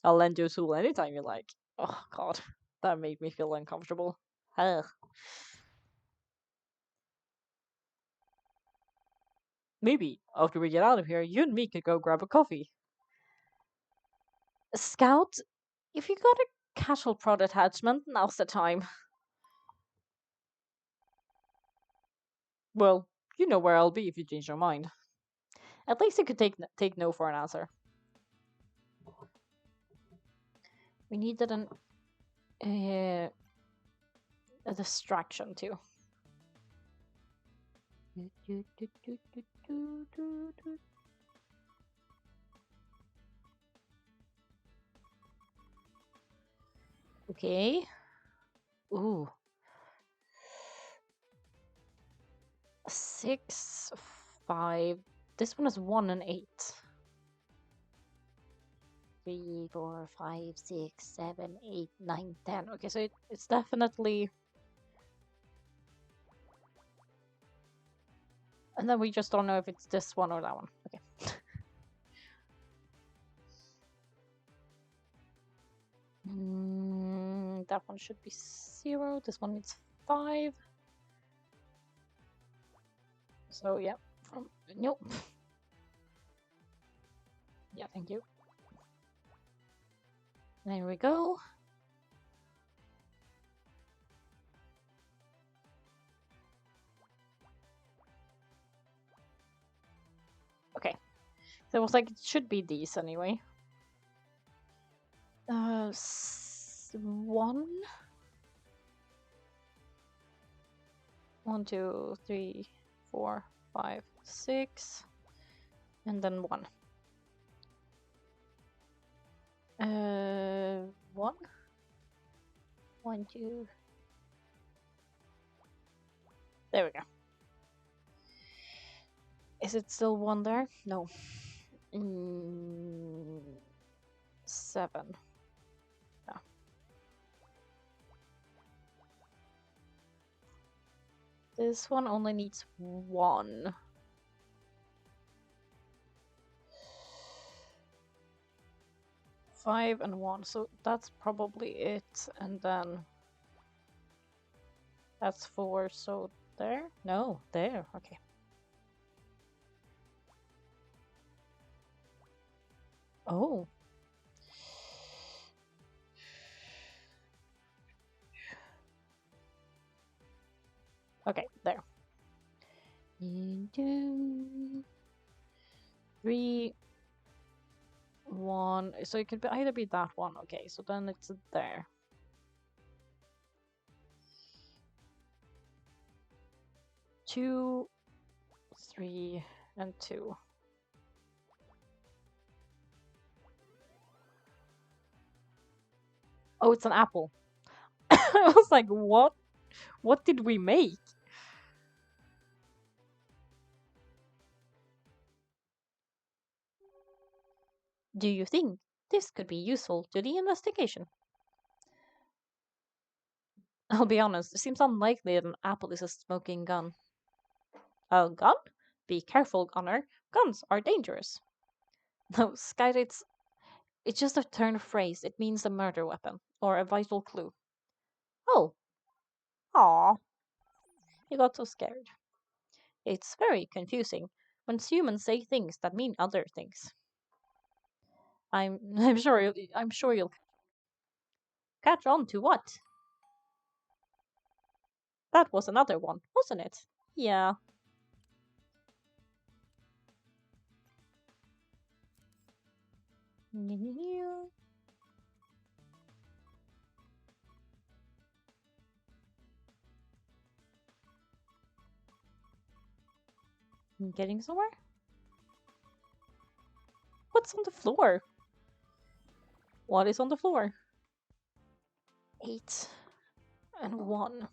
I'll lend you a tool anytime you like. Oh, God, that made me feel uncomfortable. Ugh. Maybe, after we get out of here, you and me could go grab a coffee. Scout, if you got a casual prod attachment, now's the time. Well, you know where I'll be if you change your mind. At least you could take no for an answer. We needed a distraction too. Okay. Ooh. 6, 5. This one is 1 and 8. 3, 4, 5, 6, 7, 8, 9, 10. Okay, so it's definitely... And then we just don't know if it's this one or that one. Okay. That one should be 0. This one needs 5. So yeah, nope. Yeah, thank you. There we go. Okay, so it was like it should be these anyway. 1, 1, 2, 3, 4, 5, 6, and then 1. 1, 1, 2. There we go. Is it still 1 there? No. 7. No. This one only needs 1. 5 and 1, so that's probably it, and then that's 4, so there? No, there, okay. Oh. Okay, there. 2, 3, 1. So it could either be that one. Okay, so then it's there. 2, 3, and 2. Oh, it's an apple. I was like, what? What did we make? Do you think this could be useful to the investigation? I'll be honest, it seems unlikely that an apple is a smoking gun. A gun? Be careful, Gunner. Guns are dangerous. No, Skyra, it's just a turn of phrase. It means a murder weapon or a vital clue. Oh, aw, you got so scared. It's very confusing when humans say things that mean other things. I'm sure you'll catch on to what? That was another one, wasn't it? Yeah. Getting somewhere? What's on the floor? What is on the floor? 8 and 1.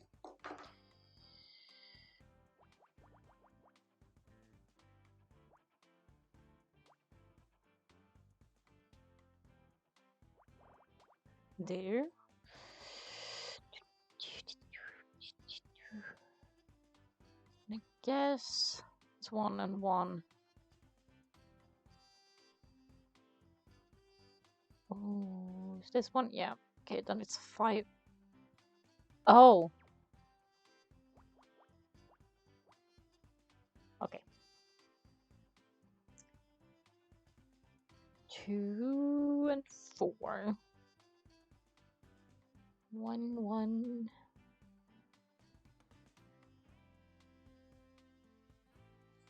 There. I guess it's 1 and 1. Oh, is this one? Yeah. Okay, then it's 5. Oh. Okay. 2 and 4. 1, 1.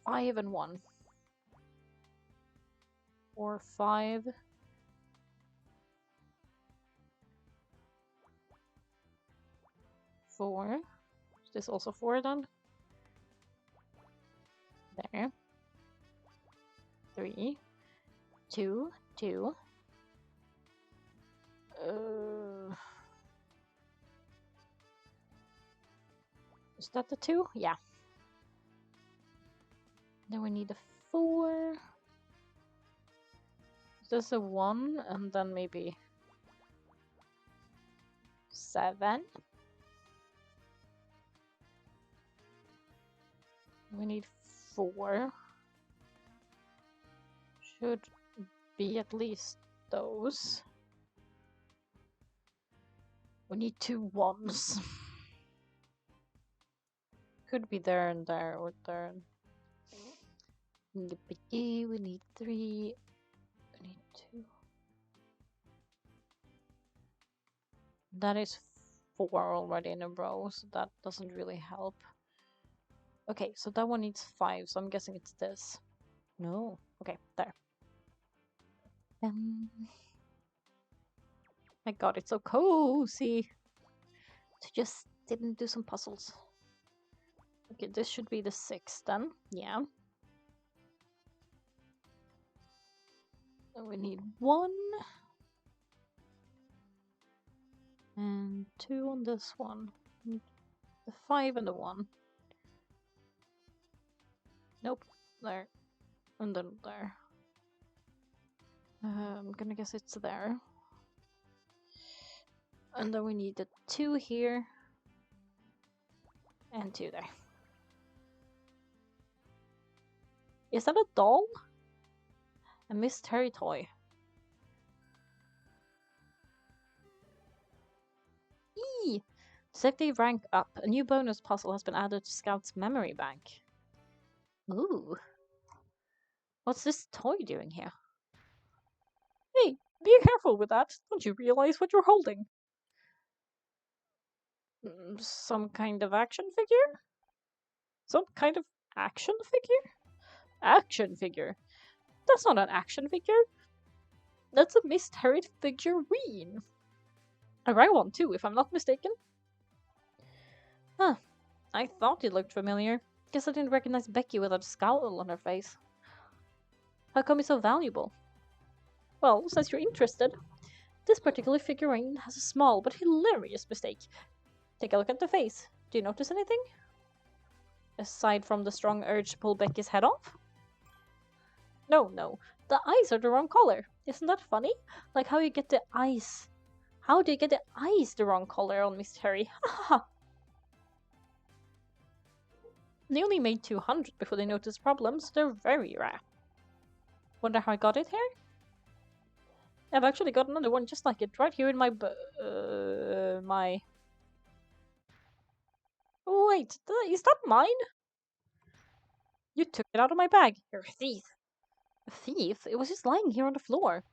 5 and 1. 4, 5. 4. Is this also 4 then? There. 3. 2, 2. Is that the 2? Yeah. Then we need a 4. Is this a 1? And then maybe 7. We need 4. Should be at least those. We need 2 1s. Could be there and there or there. We need 3. We need 2. That is 4 already in a row, so that doesn't really help. Okay, so that one needs 5, so I'm guessing it's this. No. Okay, there. My god, it's so cozy. So just didn't do some puzzles. Okay, this should be the 6 then. Yeah. And we need 1. And 2 on this one. The 5 and the 1. Nope. There. And then there. I'm gonna guess it's there. And then we need the 2 here. And 2 there. Is that a doll? A mystery toy. Eee! Detective rank up. A new bonus puzzle has been added to Scout's memory bank. Ooh. What's this toy doing here? Hey, be careful with that. Don't you realize what you're holding? Some kind of action figure? Some kind of Action figure? Action figure? That's not an action figure. That's a Mystery figurine. A rare one too, if I'm not mistaken. Huh. I thought it looked familiar. Guess I didn't recognize Becky with a scowl on her face. How come it's so valuable? Well, since you're interested, this particular figurine has a small but hilarious mistake. Take a look at the face. Do you notice anything? Aside from the strong urge to pull Becky's head off? No. The eyes are the wrong color. Isn't that funny? Like how you get the eyes. How do you get the eyes the wrong color on Miss Terry? They only made 200 before they noticed problems. They're very rare. Wonder how I got it here? I've actually got another one just like it right here in my my... Wait, is that mine? You took it out of my bag. You're a thief. A thief? It was just lying here on the floor.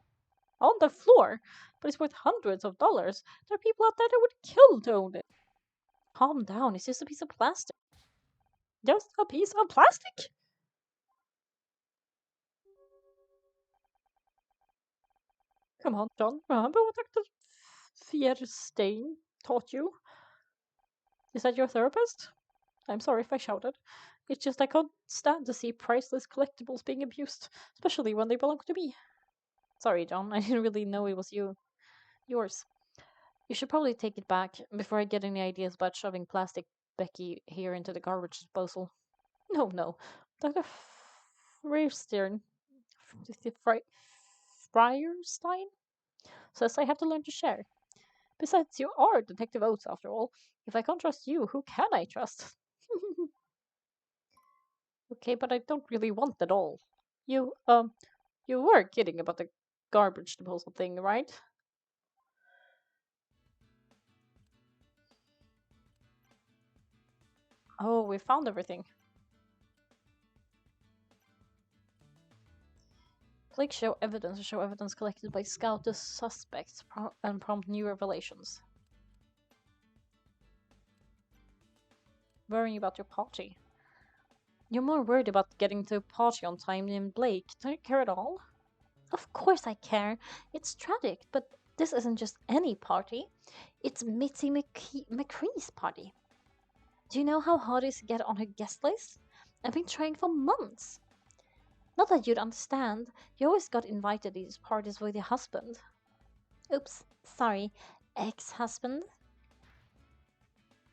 On the floor? But it's worth hundreds of dollars. There are people out there that would kill to own it. Calm down, it's just a piece of plastic. Just a piece of plastic? Come on, John. Remember what Dr. Fierstein taught you? Is that your therapist? I'm sorry if I shouted. It's just I can't stand to see priceless collectibles being abused, especially when they belong to me. Sorry, John. I didn't really know it was you. Yours. You should probably take it back before I get any ideas about shoving plastic Becky here into the garbage disposal. No. Dr. Freirstein Freierstein says I have to learn to share. Besides, you are Detective Oates after all. If I can't trust you, who can I trust? Okay, but I don't really want it all. You were kidding about the garbage disposal thing, right? Oh, we found everything. Click show evidence to show evidence collected by Scout the suspects and prompt new revelations. Worrying about your party. You're more worried about getting to a party on time than Blake. Don't you care at all? Of course I care. It's tragic, but this isn't just any party. It's Mitzi McCree's party. Do you know how hard it is to get on her guest list? I've been trying for months. Not that you'd understand. You always got invited to these parties with your husband. Oops, sorry. Ex-husband?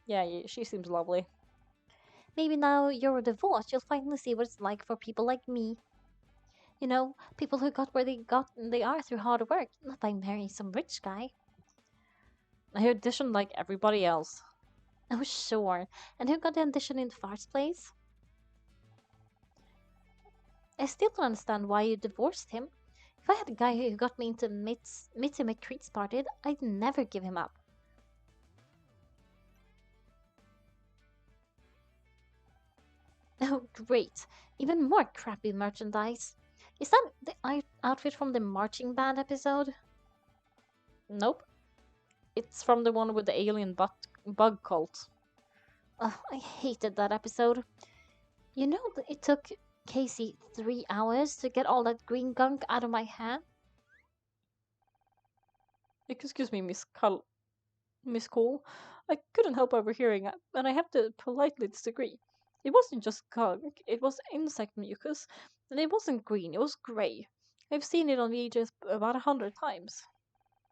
Yeah, she seems lovely. Maybe now you're divorced, you'll finally see what it's like for people like me. You know, people who got where they are through hard work, not by marrying some rich guy. I auditioned like everybody else. Oh, sure. And who got the audition in the first place? I still don't understand why you divorced him. If I had a guy who got me into Mitzi McCree's party, I'd never give him up. Oh, great. Even more crappy merchandise. Is that the outfit from the marching band episode? Nope. It's from the one with the alien bug cult. Ugh, I hated that episode. You know that it took Casey 3 hours to get all that green gunk out of my hair? Excuse me, Miss Cole. I couldn't help overhearing, and I have to politely disagree. It wasn't just gunk, it was insect mucus, and it wasn't green, it was grey. I've seen it on VHS about 100 times.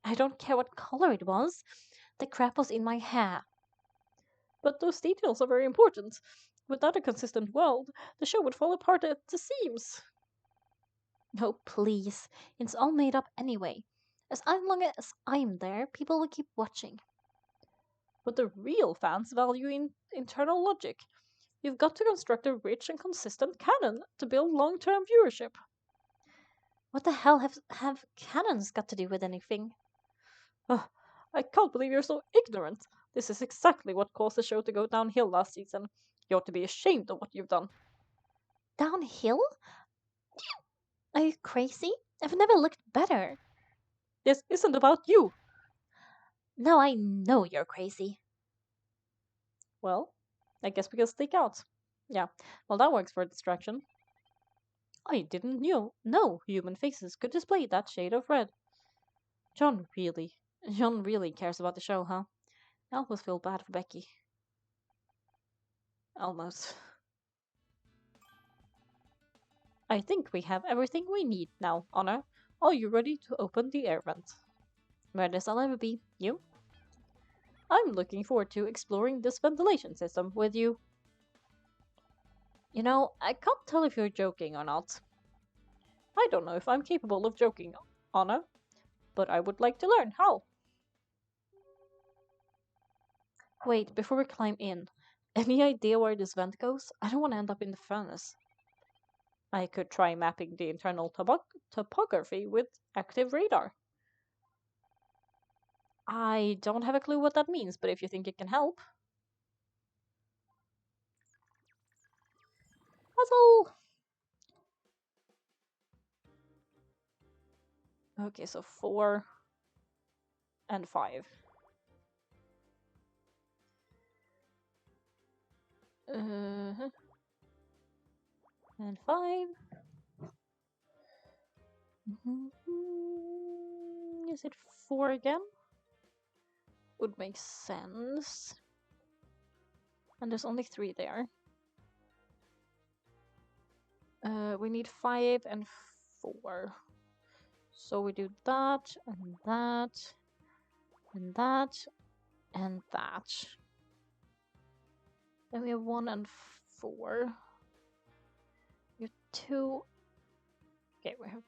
I don't care what color it was. The crap was in my hair. But those details are very important. Without a consistent world, the show would fall apart at the seams. Oh, please. It's all made up anyway. As long as I'm there, people will keep watching. But the real fans value internal logic. You've got to construct a rich and consistent canon to build long-term viewership. What the hell have canons got to do with anything? I can't believe you're so ignorant. This is exactly what caused the show to go downhill last season. You ought to be ashamed of what you've done. Downhill? Are you crazy? I've never looked better. This isn't about you. Now I know you're crazy. Well, I guess we can stick out. Yeah, well, that works for distraction. I didn't know human faces could display that shade of red. John really, John really cares about the show, huh? I almost feel bad for Becky. Almost. I think we have everything we need now, Anna. Are you ready to open the air vent? Ready as I'll ever be. You? I'm looking forward to exploring this ventilation system with you. You know, I can't tell if you're joking or not. I don't know if I'm capable of joking, Anna, but I would like to learn how. Wait, before we climb in, any idea where this vent goes? I don't want to end up in the furnace. I could try mapping the internal topography with active radar. I don't have a clue what that means, but if you think it can help. Puzzle! Okay, so 4 and 5. Uh, and 5. Is it 4 again? Would make sense. And there's only 3 there. We need 5 and 4. So we do that, and that, and that, and that. Then we have 1 and 4. We have 2. Okay, we have.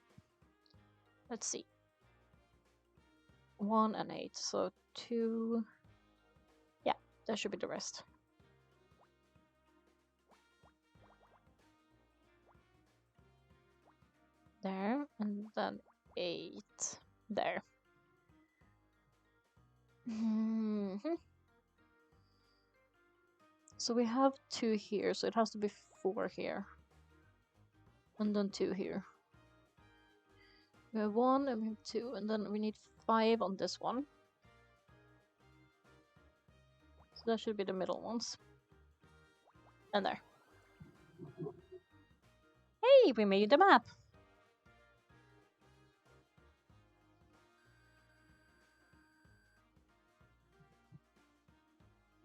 Let's see. 1 and 8. So 2. Yeah, that should be the rest. There, and then 8 there. So we have 2 here, so it has to be 4 here. And then 2 here. We have 1 and we have 2, and then we need 5 on this one. So that should be the middle ones. And there. Hey, we made the map!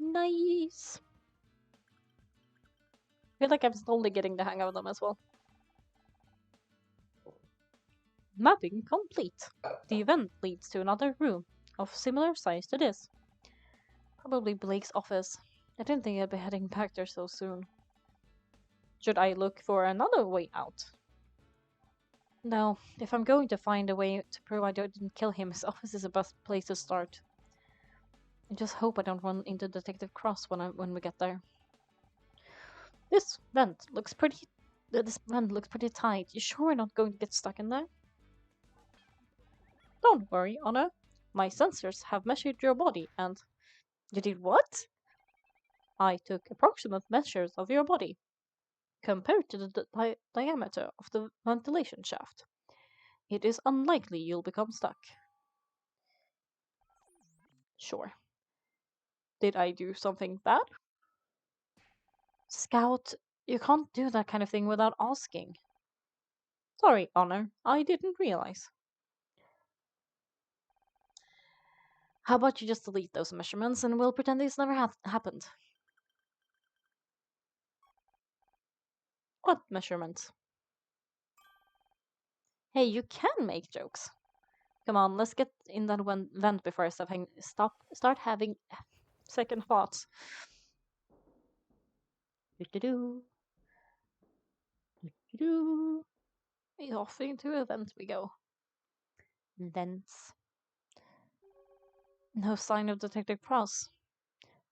Nice! I feel like I'm slowly getting the hang of them as well. Mapping complete. The event leads to another room of similar size to this. Probably Blake's office. I didn't think I'd be heading back there so soon. Should I look for another way out? No, if I'm going to find a way to prove I didn't kill him, his office is the best place to start. I just hope I don't run into Detective Cross when we get there. This vent looks pretty tight. You sure we're not going to get stuck in there? Don't worry, Anna. My sensors have measured your body and... You did what? I took approximate measures of your body, compared to the diameter of the ventilation shaft. It is unlikely you'll become stuck. Sure. Did I do something bad? Scout, you can't do that kind of thing without asking. Sorry, Honor, I didn't realize. How about you just delete those measurements and we'll pretend this never happened? What measurements? Hey, you can make jokes. Come on, let's get in that vent before I start having second thoughts. Do-do-do. Do-do-do. Off into a vent we go. Vents. No sign of Detective Cross.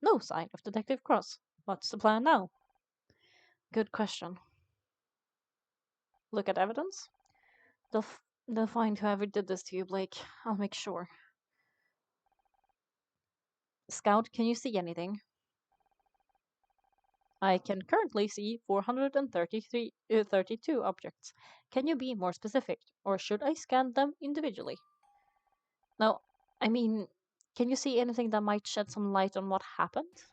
No sign of Detective Cross. What's the plan now? Good question. Look at evidence? They'll find whoever did this to you, Blake. I'll make sure. Scout, can you see anything? I can currently see 432 objects. Can you be more specific, or should I scan them individually? No, I mean, can you see anything that might shed some light on what happened?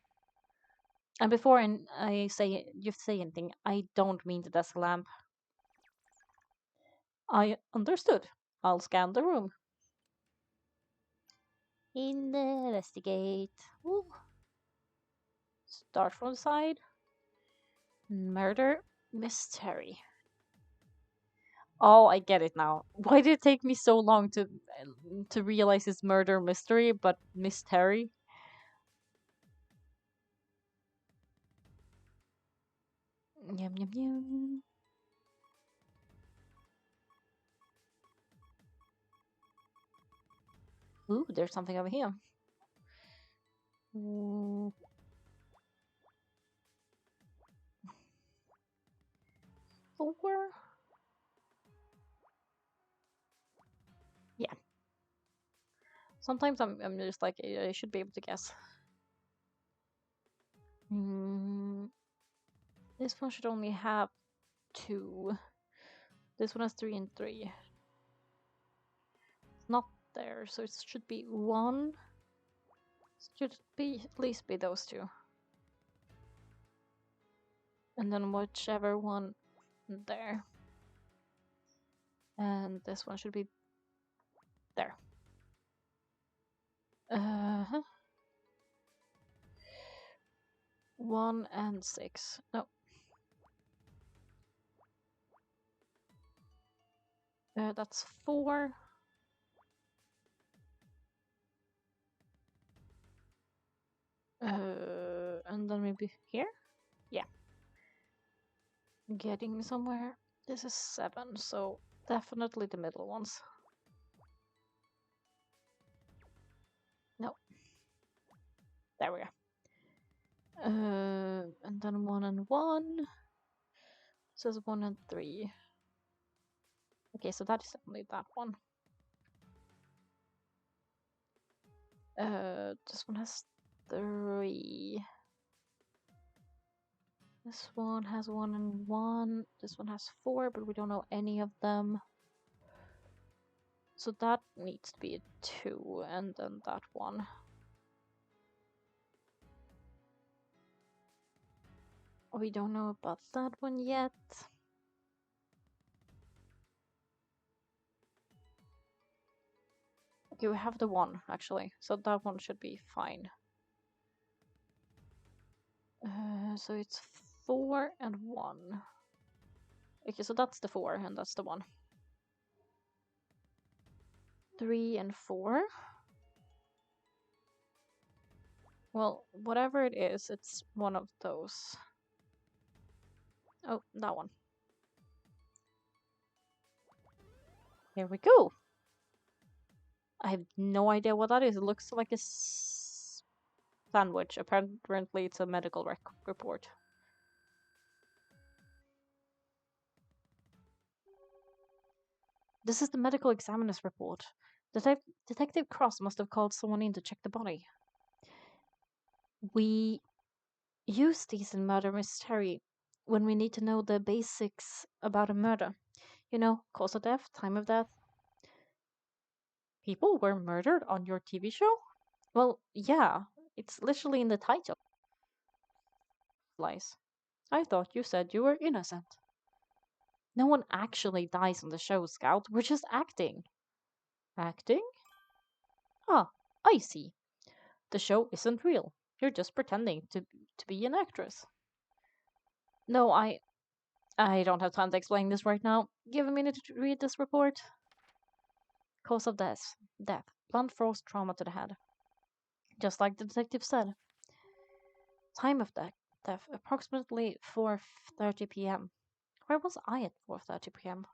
And before I say you say anything, I don't mean the desk lamp. I understood. I'll scan the room. Investigate. Ooh. Start from the side. Murder mystery. Oh, I get it now. Why did it take me so long to realize it's murder mystery, but mystery? Yum yum yum. Ooh, there's something over here. Ooh. 4. Yeah. Sometimes I'm just like I should be able to guess. Mm, this one should only have 2. This one has 3 and 3. It's not there, so it should be 1. Should be at least be those 2. And then whichever one there. And this one should be there. Uh-huh. 1 and 6. No. That's 4. And then maybe here? Yeah. Getting somewhere. This is 7, so definitely the middle ones. No. There we go. And then 1 and 1. Says 1 and 3. Okay, so that is definitely that one. This one has 3. This one has 1 and 1. This one has 4, but we don't know any of them. So that needs to be a 2, and then that one. We don't know about that one yet. Okay, we have the 1, actually. So that one should be fine. So it's 4 and 1. Okay, so that's the 4, and that's the 1. 3 and 4. Well, whatever it is, it's one of those. Oh, that one. Here we go. I have no idea what that is. It looks like a sandwich. Apparently, it's a medical report. This is the medical examiner's report. Detective Cross must have called someone in to check the body. We use these in murder mystery when we need to know the basics about a murder. You know, cause of death, time of death. People were murdered on your TV show? Well, yeah, it's literally in the title. Lies. I thought you said you were innocent. No one actually dies on the show, Scout. We're just acting. Acting? Ah, I see. The show isn't real. You're just pretending to be an actress. No, I don't have time to explain this right now. Give a minute to read this report. Cause of death. Death. Blunt force trauma to the head. Just like the detective said. Time of death. Approximately 4:30 p.m. Where was I at 4:30 p.m.?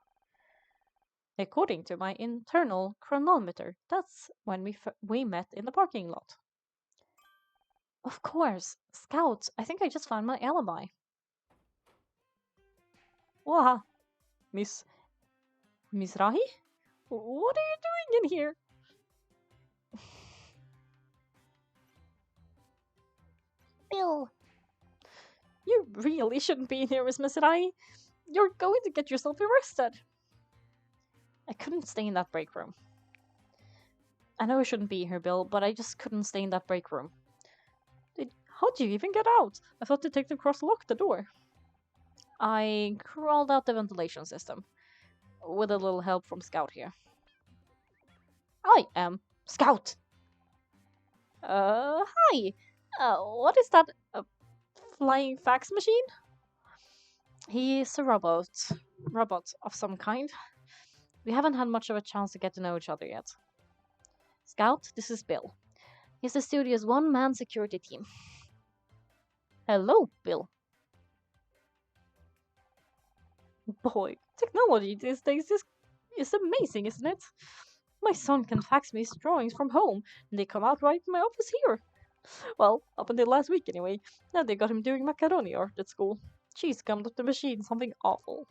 According to my internal chronometer, that's when we met in the parking lot. Of course, Scouts. I think I just found my alibi. Waha, Miss Rahi? What are you doing in here? Bill, you really shouldn't be in here, Miss Rahi. You're going to get yourself arrested. I couldn't stay in that break room. I know I shouldn't be here, Bill, but I just couldn't stay in that break room. They'd How'd you even get out? I thought Detective Cross locked the door. I crawled out the ventilation system, with a little help from Scout here. I am Scout! Hi! What is that? A flying fax machine? He's a robot of some kind. We haven't had much of a chance to get to know each other yet. Scout, this is Bill. He's the studio's one-man security team. Hello, Bill. Boy, technology these days is amazing, isn't it? My son can fax me his drawings from home, and they come out right in my office here. Well, up until last week anyway. Now they got him doing macaroni art at school. She scummed up the machine something awful.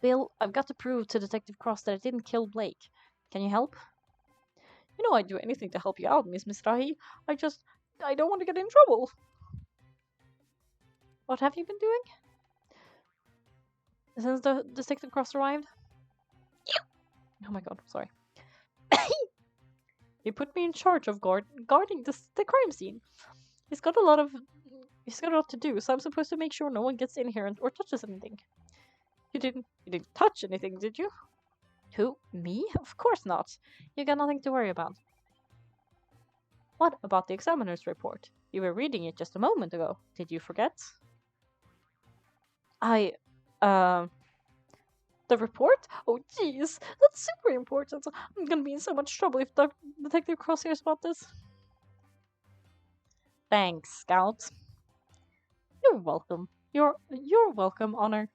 Bill, I've got to prove to Detective Cross that I didn't kill Blake. Can you help? You know I'd do anything to help you out, Miss Mizrahi. I don't want to get in trouble. What have you been doing? Since the Detective Cross arrived? Oh my god, sorry. He put me in charge of guarding the crime scene. He's got a lot to do, so I'm supposed to make sure no one gets in here or touches anything. You didn't touch anything, did you? Who? Me? Of course not. You got nothing to worry about. What about the examiner's report? You were reading it just a moment ago. Did you forget? The report? Oh, jeez, that's super important. I'm gonna be in so much trouble if Detective Cross hears about this. Thanks, Scout. You're welcome. You're welcome, Honor.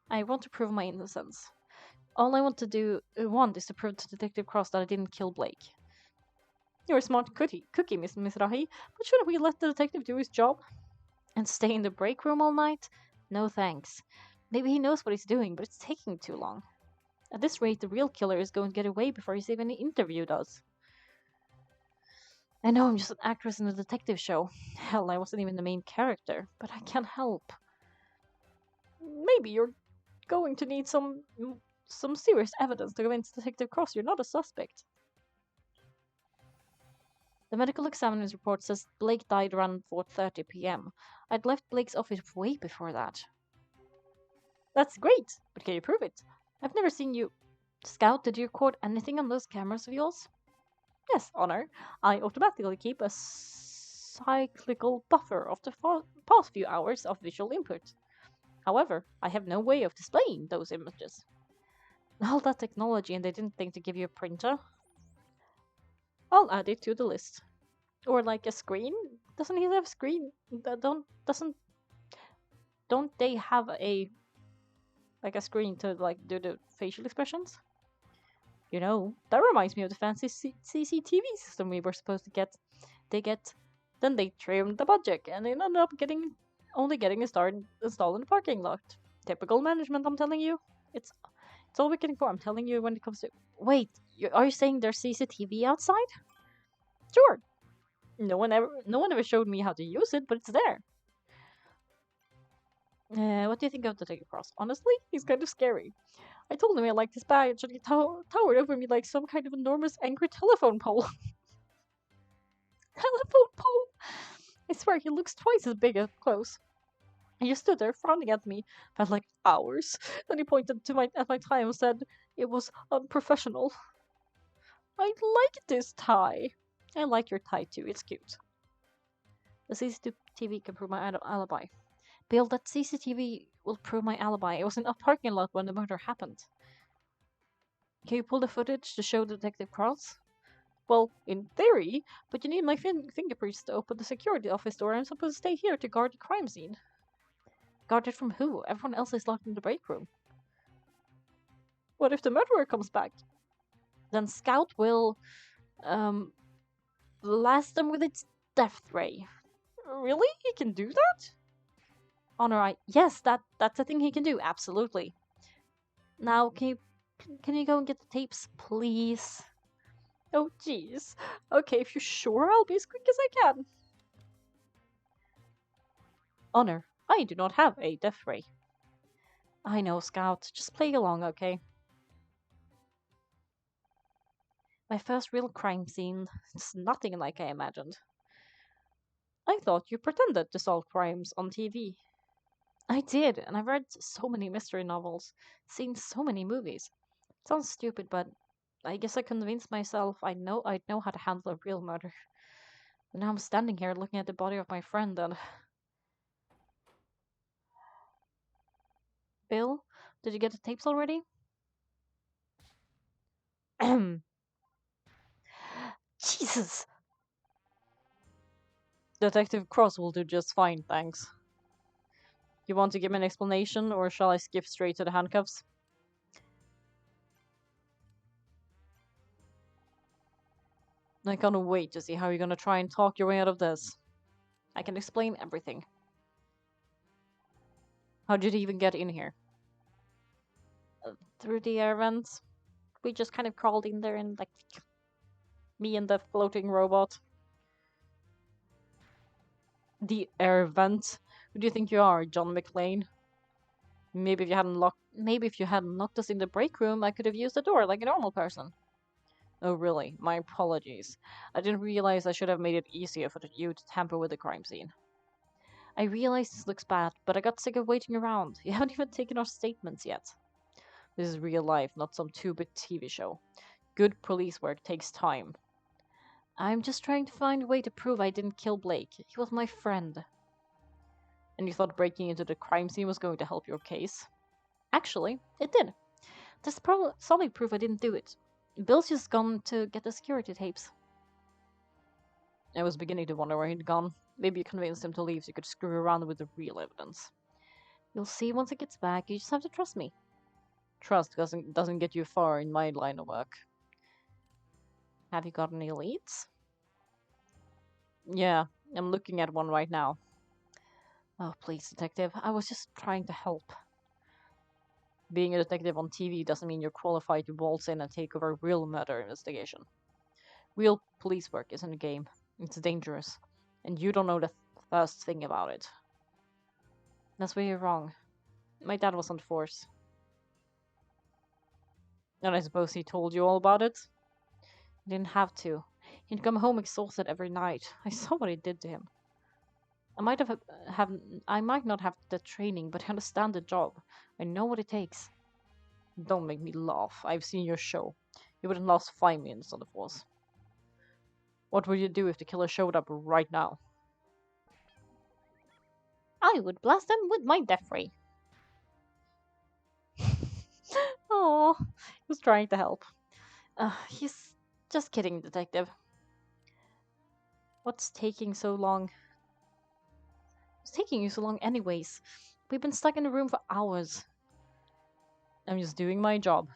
I want to prove my innocence. All I want is to prove to Detective Cross that I didn't kill Blake. You're a smart cookie, Miss Mizrahi, but shouldn't we let the detective do his job? And stay in the break room all night? No thanks. Maybe he knows what he's doing, but it's taking too long. At this rate, the real killer is going to get away before he's even interviewed us. I know I'm just an actress in a detective show. Hell, I wasn't even the main character, but I can't help. Maybe you're going to need some serious evidence to convince Detective Cross you're not a suspect. The medical examiner's report says Blake died around 4:30 p.m. I'd left Blake's office way before that. That's great, but can you prove it? I've never seen you... Scout, did you record anything on those cameras of yours? Yes, Honor. I automatically keep a cyclical buffer of the past few hours of visual input. However, I have no way of displaying those images. All that technology and they didn't think to give you a printer? I'll add it to the list. Or like a screen? Doesn't he have a screen? Don't they have a screen to do the facial expressions? You know, that reminds me of the fancy CCTV system we were supposed to get. Then they trimmed the budget and they ended up only getting installed in the parking lot. Typical management, I'm telling you. It's all we're getting for. I'm telling you when it comes to. Wait, are you saying there's CCTV outside? Sure. No one ever showed me how to use it, but it's there. What do you think of Detective Cross? Honestly, he's kind of scary. I told him I liked his badge, and he towered over me like some kind of enormous angry telephone pole. Telephone pole? I swear he looks twice as big up close. He just stood there frowning at me, felt like hours. Then he pointed at my tie and said it was unprofessional. I like this tie. I like your tie too, it's cute. The CCTV can prove my alibi. Bill, that CCTV will prove my alibi. I was in a parking lot when the murder happened. Can you pull the footage to show Detective Cross? Well, in theory, but you need my fingerprints to open the security office door. I'm supposed to stay here to guard the crime scene. Guard it from who? Everyone else is locked in the break room. What if the murderer comes back? Then Scout will, blast them with its death ray. Really? He can do that? Honor, yes, that's a thing he can do. Absolutely. Now, can you go and get the tapes, please? Oh, jeez. Okay, if you're sure, I'll be as quick as I can. Honor, I do not have a death ray. I know, Scout. Just play along, okay? My first real crime scene. It's nothing like I imagined. I thought you pretended to solve crimes on TV. I did, and I've read so many mystery novels, seen so many movies. Sounds stupid, but I guess I convinced myself I'd know how to handle a real murder. And now I'm standing here looking at the body of my friend and Bill, did you get the tapes already? Jesus! Detective Cross will do just fine, thanks. You want to give me an explanation, or shall I skip straight to the handcuffs? I can't wait to see how you're gonna try and talk your way out of this. I can explain everything. How did you even get in here? Through the air vents. We just kind of crawled in there and, like, me and the floating robot. The air vent? Who do you think you are, John McClane? Maybe if you hadn't locked us in the break room, I could have used the door like a normal person. Oh really? My apologies. I didn't realize I should have made it easier for you to tamper with the crime scene. I realize this looks bad, but I got sick of waiting around. You haven't even taken our statements yet. This is real life, not some 2-bit TV show. Good police work takes time. I'm just trying to find a way to prove I didn't kill Blake. He was my friend. And you thought breaking into the crime scene was going to help your case? Actually, it did. There's solid proof I didn't do it. Bill's just gone to get the security tapes. I was beginning to wonder where he'd gone. Maybe you convinced him to leave so you could screw around with the real evidence. You'll see once it gets back. You just have to trust me. Trust doesn't get you far in my line of work. Have you got any leads? Yeah, I'm looking at one right now. Oh, please, detective. I was just trying to help. Being a detective on TV doesn't mean you're qualified to waltz in and take over a real murder investigation. Real police work isn't a game. It's dangerous. And you don't know the first thing about it. That's where you're wrong. My dad was on the force. And I suppose he told you all about it? He didn't have to. He'd come home exhausted every night. I saw what it did to him. I might not have the training, but I understand the job. I know what it takes. Don't make me laugh. I've seen your show. You wouldn't last 5 minutes on the force. What would you do if the killer showed up right now? I would blast them with my death ray. Oh, he was trying to help. He's just kidding, detective. What's taking so long? It's taking you so long anyways. We've been stuck in the room for hours. I'm just doing my job.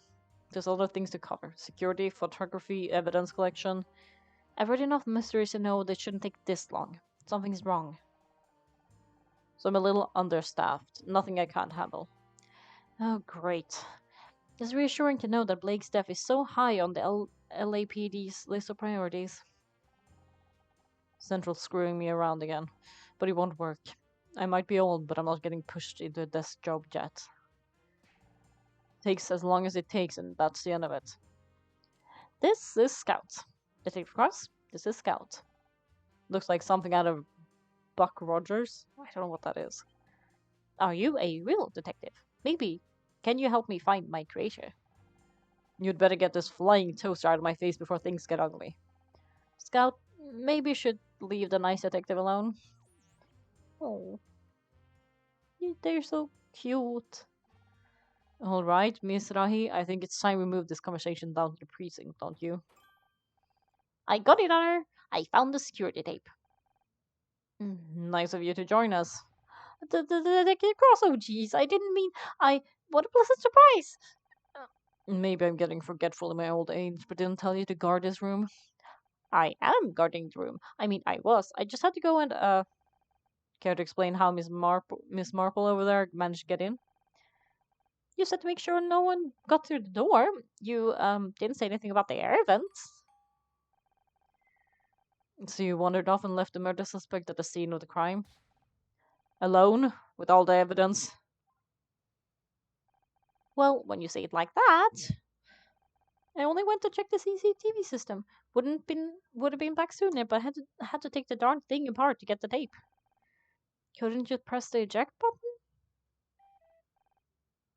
There's other things to cover. Security, photography, evidence collection. I've read enough mysteries to know they shouldn't take this long. Something's wrong. So I'm a little understaffed. Nothing I can't handle. Oh, great. It's reassuring to know that Blake's death is so high on the LAPD's list of priorities. Central's screwing me around again. But it won't work. I might be old, but I'm not getting pushed into a desk job yet. Takes as long as it takes, and that's the end of it. This is Scout. Detective Cross, this is Scout. Looks like something out of Buck Rogers. I don't know what that is. Are you a real detective? Maybe. Can you help me find my creator? You'd better get this flying toaster out of my face before things get ugly. Scout, maybe you should leave the nice detective alone. Oh, they're so cute. Alright, Miss Rahi, I think it's time we move this conversation down to the precinct, don't you? I got it, Honor. I found the security tape. Nice of you to join us. The cross, oh jeez, I didn't mean, what a pleasant surprise! Maybe I'm getting forgetful in my old age, but didn't tell you to guard this room. I am guarding the room. I mean, I was. I just had to go and, care to explain how Miss Marple over there managed to get in? You said to make sure no one got through the door. You, didn't say anything about the air vents. So you wandered off and left the murder suspect at the scene of the crime? Alone? With all the evidence? Well, when you say it like that... I only went to check the CCTV system. Would have been back sooner, but had to take the darn thing apart to get the tape. Couldn't you press the eject button?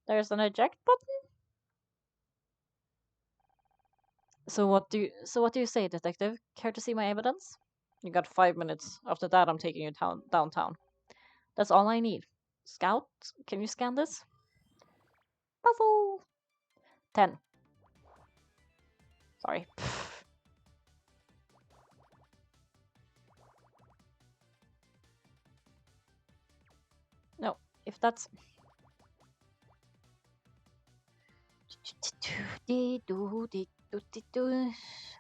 There's an eject button. So what do you say, detective? Care to see my evidence? You got 5 minutes. After that, I'm taking you downtown. That's all I need. Scout, can you scan this? Puzzle. 10. Sorry. No, if that's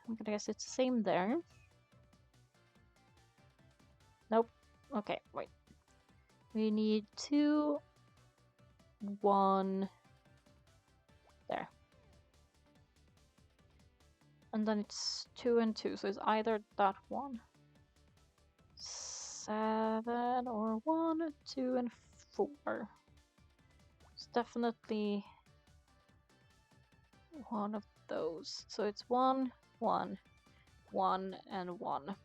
I'm gonna guess it's the same there. Nope. Okay, wait. We need 2, 1 there. And then it's 2 and 2, so it's either that one. 7 or 1, 2 and 4. It's definitely one of those. So it's 1, 1, 1, and 1.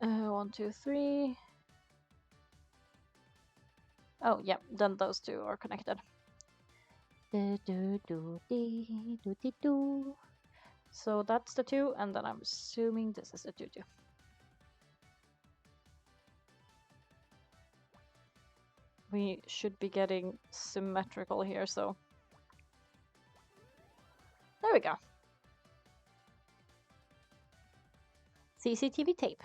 1, 2, 3. Oh, yeah, then those two are connected. So that's the 2, and then I'm assuming this is the 2 too. We should be getting symmetrical here, so there we go. CCTV tape.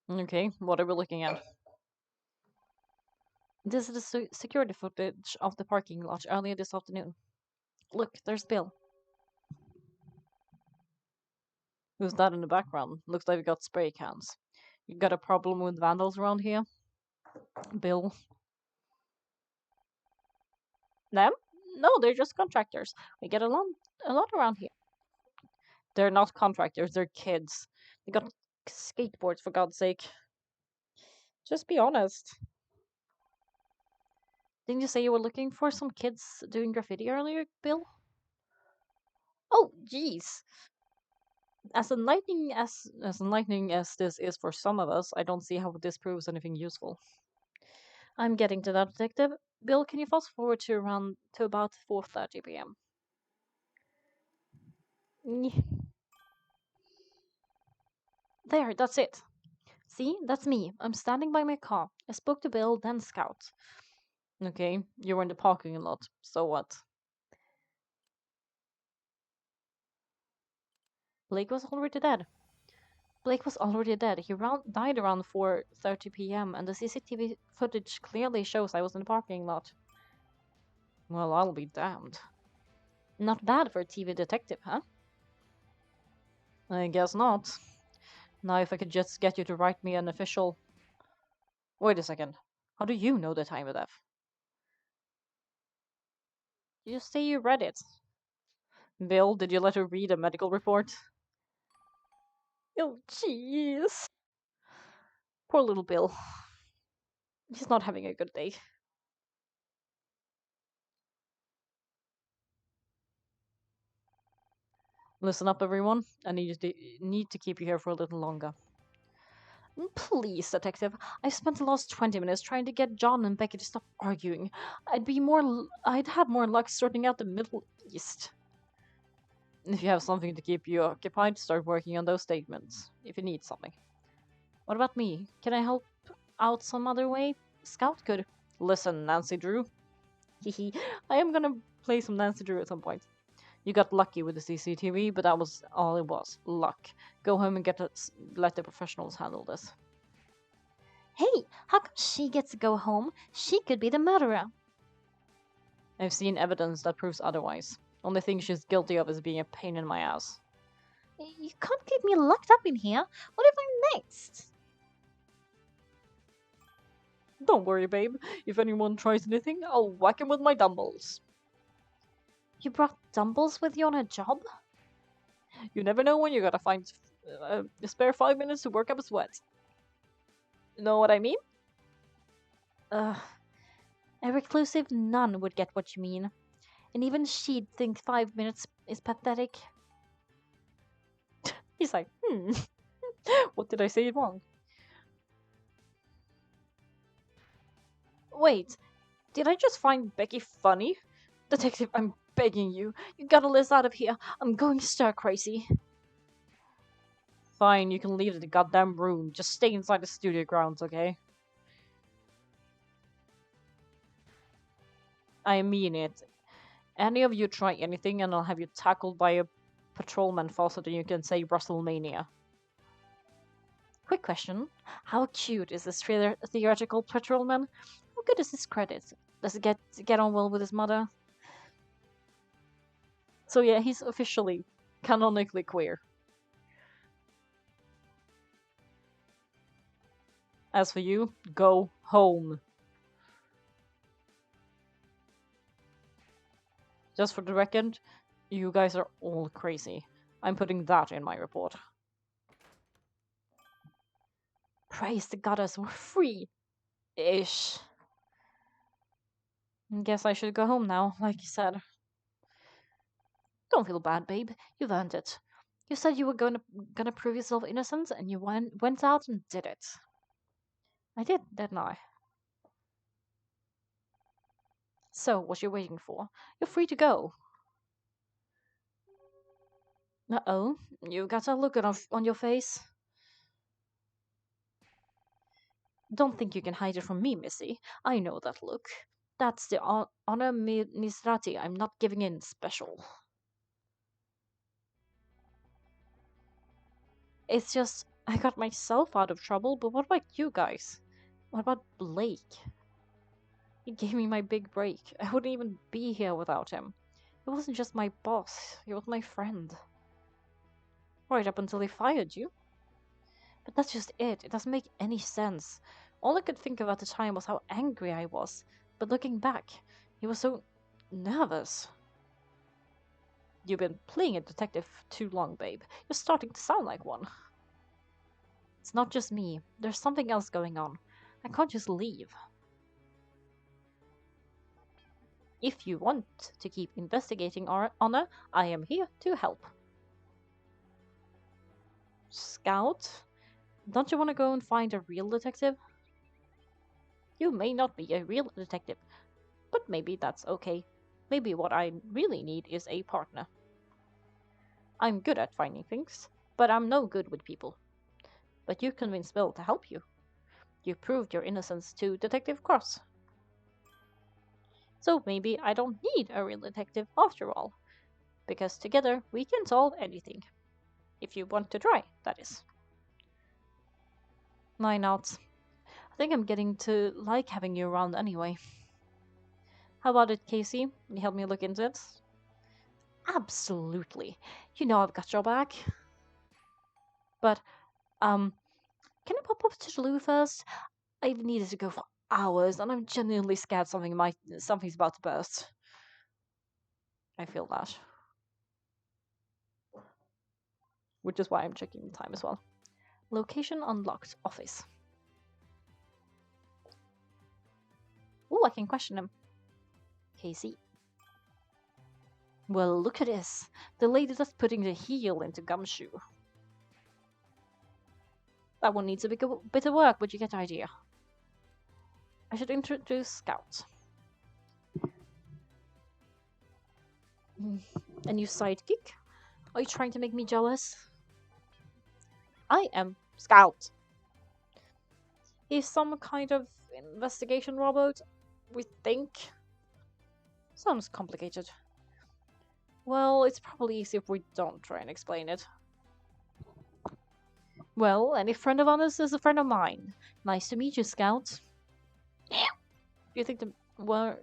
Okay, what are we looking at? This is the security footage of the parking lot earlier this afternoon. Look, there's Bill. Who's that in the background? Looks like we got spray cans. You got a problem with vandals around here? Bill. Them? No, they're just contractors. We get a lot around here. They're not contractors, they're kids. They got skateboards, for God's sake. Just be honest. Didn't you say you were looking for some kids doing graffiti earlier, Bill? Oh, jeez. As enlightening as this is for some of us, I don't see how this proves anything useful. I'm getting to that, detective. Bill, can you fast forward to about 4:30 p.m.? There, that's it. See, that's me. I'm standing by my car. I spoke to Bill, then Scout. Okay, you were in the parking lot. So what? Blake was already dead. Blake was already dead. He died around 4:30 p.m. and the CCTV footage clearly shows I was in the parking lot. Well, I'll be damned. Not bad for a TV detective, huh? I guess not. Now if I could just get you to write me an official... Wait a second. How do you know the time of death? You just say you read it. Bill, did you let her read a medical report? Oh, jeez. Poor little Bill. He's not having a good day. Listen up, everyone. I need to keep you here for a little longer. Please, detective. I've spent the last 20 minutes trying to get John and Becky to stop arguing. I'd have more luck sorting out the Middle East. If you have something to keep you occupied, start working on those statements. If you need something. What about me? Can I help out some other way? Scout could. Listen, Nancy Drew. Hehe. I am gonna play some Nancy Drew at some point. You got lucky with the CCTV, but that was all it was. Luck. Go home and let the professionals handle this. Hey, how come she gets to go home? She could be the murderer. I've seen evidence that proves otherwise. Only thing she's guilty of is being a pain in my ass. You can't keep me locked up in here. What if I'm next? Don't worry, babe. If anyone tries anything, I'll whack him with my dumbbells. You brought dumbbells with you on a job? You never know when you're gonna find a spare 5 minutes to work up a sweat. Know what I mean? Ugh. A reclusive nun would get what you mean. And even she'd think 5 minutes is pathetic. He's like, what did I say wrong? Wait, did I just find Becky funny? Detective, I'm begging you. You gotta let us out of here. I'm going stir crazy. Fine, you can leave the goddamn room. Just stay inside the studio grounds, okay? I mean it. Any of you try anything and I'll have you tackled by a patrolman faster than you can say WrestleMania. Quick question. How cute is this theoretical patrolman? How good is his credit? Does he get on well with his mother? So yeah, he's officially, canonically queer. As for you, go home. Just for the record, you guys are all crazy. I'm putting that in my report. Praise the goddess, we're free! Ish. Guess I should go home now, like you said. Don't feel bad, babe. You've earned it. You said you were gonna prove yourself innocent, and you went out and did it. I did, didn't I? So, what you waiting for? You're free to go. Uh-oh, you got a look on your face. Don't think you can hide it from me, Missy. I know that look. That's the honor misrati. I'm not giving in special. It's just, I got myself out of trouble, but what about you guys? What about Blake? He gave me my big break. I wouldn't even be here without him. He wasn't just my boss, he was my friend. Right up until he fired you. But that's just it. It doesn't make any sense. All I could think of at the time was how angry I was. But looking back, he was so nervous. You've been playing a detective too long, babe. You're starting to sound like one. It's not just me. There's something else going on. I can't just leave. If you want to keep investigating Honor, I am here to help. Scout? Don't you want to go and find a real detective? You may not be a real detective, but maybe that's okay. Maybe what I really need is a partner. I'm good at finding things, but I'm no good with people. But you convinced Bill to help you. You proved your innocence to Detective Cross. So maybe I don't need a real detective after all. Because together we can solve anything. If you want to try, that is. Why not? I think I'm getting to like having you around anyway. How about it, Casey? Can you help me look into it? Absolutely. You know I've got your back. But, can I pop up to the loo first? I've needed to go for hours, and I'm genuinely scared something's about to burst. I feel that. Which is why I'm checking the time as well. Location unlocked. Office. Ooh, I can question him. Casey. Well, look at this. The lady that's putting the heel into Gumshoe. That one needs a bit of work, but you get the idea. I should introduce Scout. A new sidekick? Are you trying to make me jealous? I am Scout. He's some kind of investigation robot, we think. Sounds complicated. Well, it's probably easy if we don't try and explain it. Well, any friend of ours is a friend of mine. Nice to meet you, Scout. Do you think we're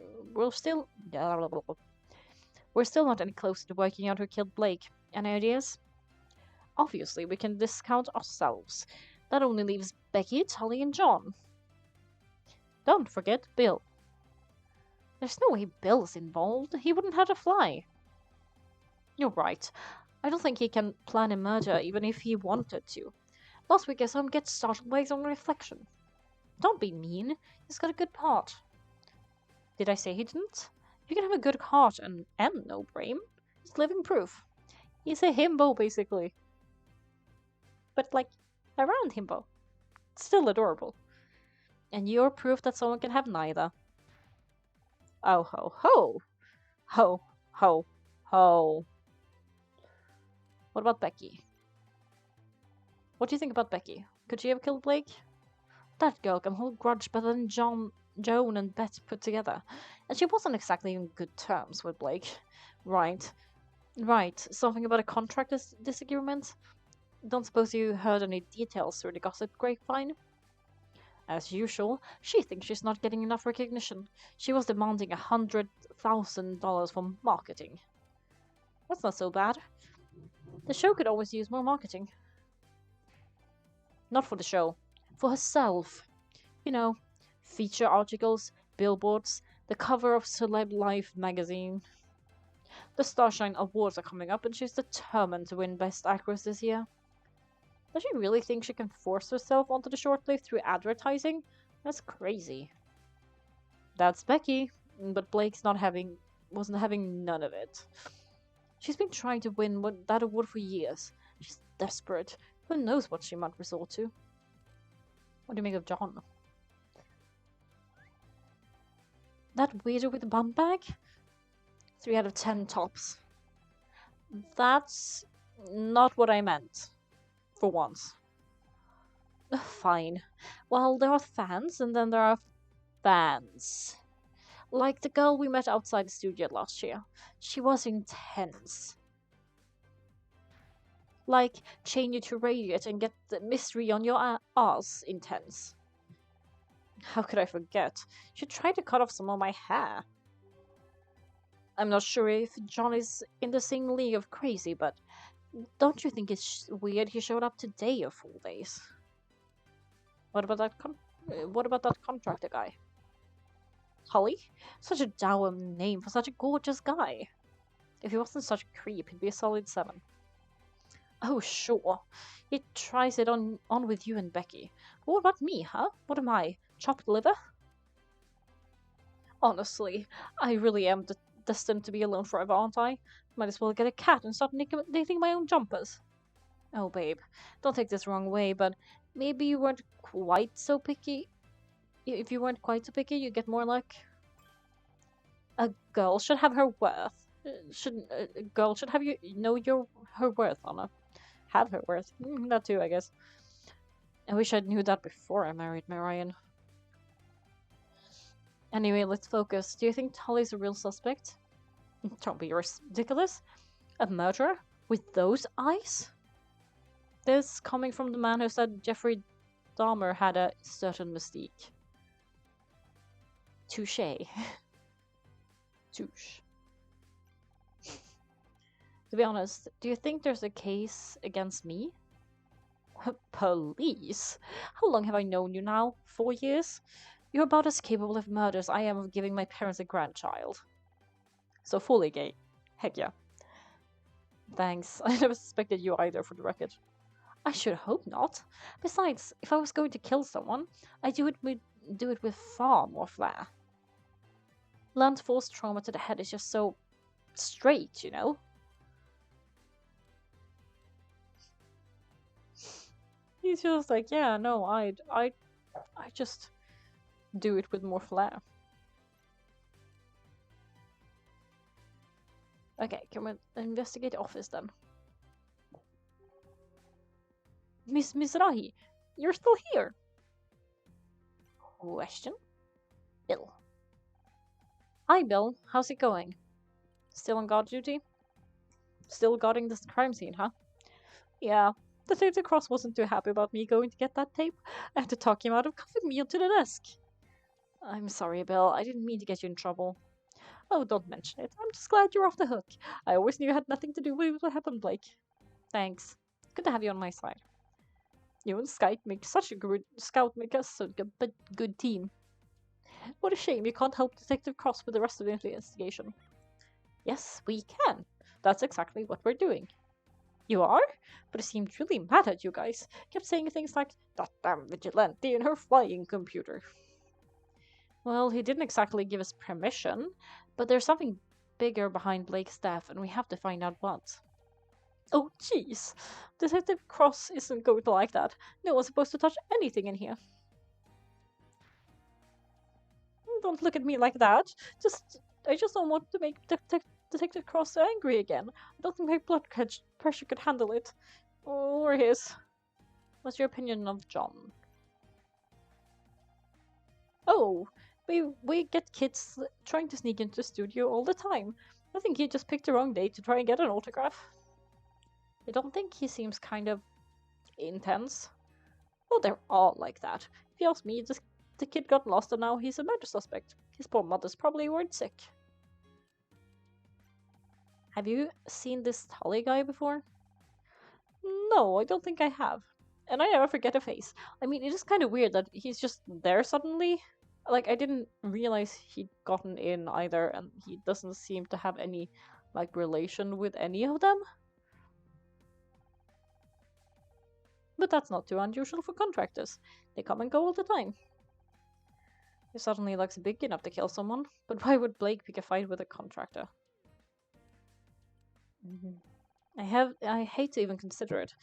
still not any closer to working out who killed Blake? Any ideas? Obviously, we can discount ourselves. That only leaves Becky, Tully, and John. Don't forget Bill. There's no way Bill's involved. He wouldn't have to fly. You're right. I don't think he can plan a murder even if he wanted to. Last week I saw him get startled by his own reflection. Don't be mean. He's got a good heart. Did I say he didn't? You can have a good heart and no brain. It's living proof. He's a himbo, basically. But, like, around himbo. Still adorable. And you're proof that someone can have neither. Oh ho ho! Ho ho ho! What about Becky? What do you think about Becky? Could she have killed Blake? That girl can hold grudge better than Joan and Beth put together. And she wasn't exactly in good terms with Blake. Right. Something about a contract disagreement? Don't suppose you heard any details through the gossip grapevine? As usual, she thinks she's not getting enough recognition. She was demanding $100,000 for marketing. That's not so bad. The show could always use more marketing. Not for the show. For herself. You know, feature articles, billboards, the cover of Celeb Life magazine. The Starshine Awards are coming up and she's determined to win Best Actress this year. Does she really think she can force herself onto the shortlist through advertising? That's crazy. That's Becky, but Blake's wasn't having none of it. She's been trying to win that award for years. She's desperate. Who knows what she might resort to? What do you make of John? That weirdo with the bum bag? 3 out of 10 tops. That's not what I meant. For once. Fine. Well, there are fans, and then there are fans. Like the girl we met outside the studio last year. She was intense. Like, chain you to Radiant and get the mystery on your ass intense. How could I forget? She tried to cut off some of my hair. I'm not sure if John is in the same league of crazy, but don't you think it's weird he showed up today of all days? What about that contractor guy? Holly? Such a dour name for such a gorgeous guy. If he wasn't such a creep, he'd be a solid 7. Oh, sure. He tries it on with you and Becky. But what about me, huh? What am I? Chopped liver? Honestly, I really am destined to be alone forever, aren't I? Might as well get a cat and start knitting my own jumpers. Oh, babe, don't take this wrong way, but maybe you weren't quite so picky. If you weren't quite so picky, you'd get more luck. A girl should have her worth. A girl should have her worth, Anna. Have her worth. That too, I guess. I wish I knew that before I married Marion. Anyway, let's focus. Do you think Tully's a real suspect? Don't be ridiculous. A murderer? With those eyes? This coming from the man who said Jeffrey Dahmer had a certain mystique. Touché. Touche. To be honest, do you think there's a case against me? Police? How long have I known you now? 4 years? You're about as capable of murder as I am of giving my parents a grandchild. So fully gay. Heck yeah. Thanks. I never suspected you either, for the record. I should hope not. Besides, if I was going to kill someone, I'd do it with far more flair. Blunt force trauma to the head is just so straight, you know? He's just like, yeah, no, I just do it with more flair. Okay, can we investigate the office then? Miss Mizrahi, you're still here. Question? Bill. Hi, Bill. How's it going? Still on guard duty? Still guarding this crime scene, huh? Yeah. Detective Cross wasn't too happy about me going to get that tape. I had to talk him out of cuffing me onto the desk. I'm sorry, Bill. I didn't mean to get you in trouble. Oh, don't mention it. I'm just glad you're off the hook. I always knew you had nothing to do with what happened, Blake. Thanks. Good to have you on my side. You and Scout make us such a good team. What a shame you can't help Detective Cross with the rest of the investigation. Yes, we can. That's exactly what we're doing. You are? But he seemed really mad at you guys. Kept saying things like, that damn vigilante and her flying computer. Well, he didn't exactly give us permission, but there's something bigger behind Blake's death, and we have to find out what. Oh, jeez. Detective Cross isn't going to like that. No one's supposed to touch anything in here. Don't look at me like that. I just don't want to make Detective Cross angry again. I don't think my blood pressure could handle it. Or his. What's your opinion of John? Oh, we get kids trying to sneak into the studio all the time. I think he just picked the wrong day to try and get an autograph. I don't think he seems kind of intense. Oh, they're all like that. If you ask me, the kid got lost and now he's a murder suspect. His poor mother's probably worried sick. Have you seen this Tully guy before? No, I don't think I have. And I never forget a face. I mean, it is kind of weird that he's just there suddenly. Like, I didn't realize he'd gotten in either, and he doesn't seem to have any, like, relation with any of them. But that's not too unusual for contractors. They come and go all the time. He suddenly looks big enough to kill someone, but why would Blake pick a fight with a contractor? I hate to even consider it,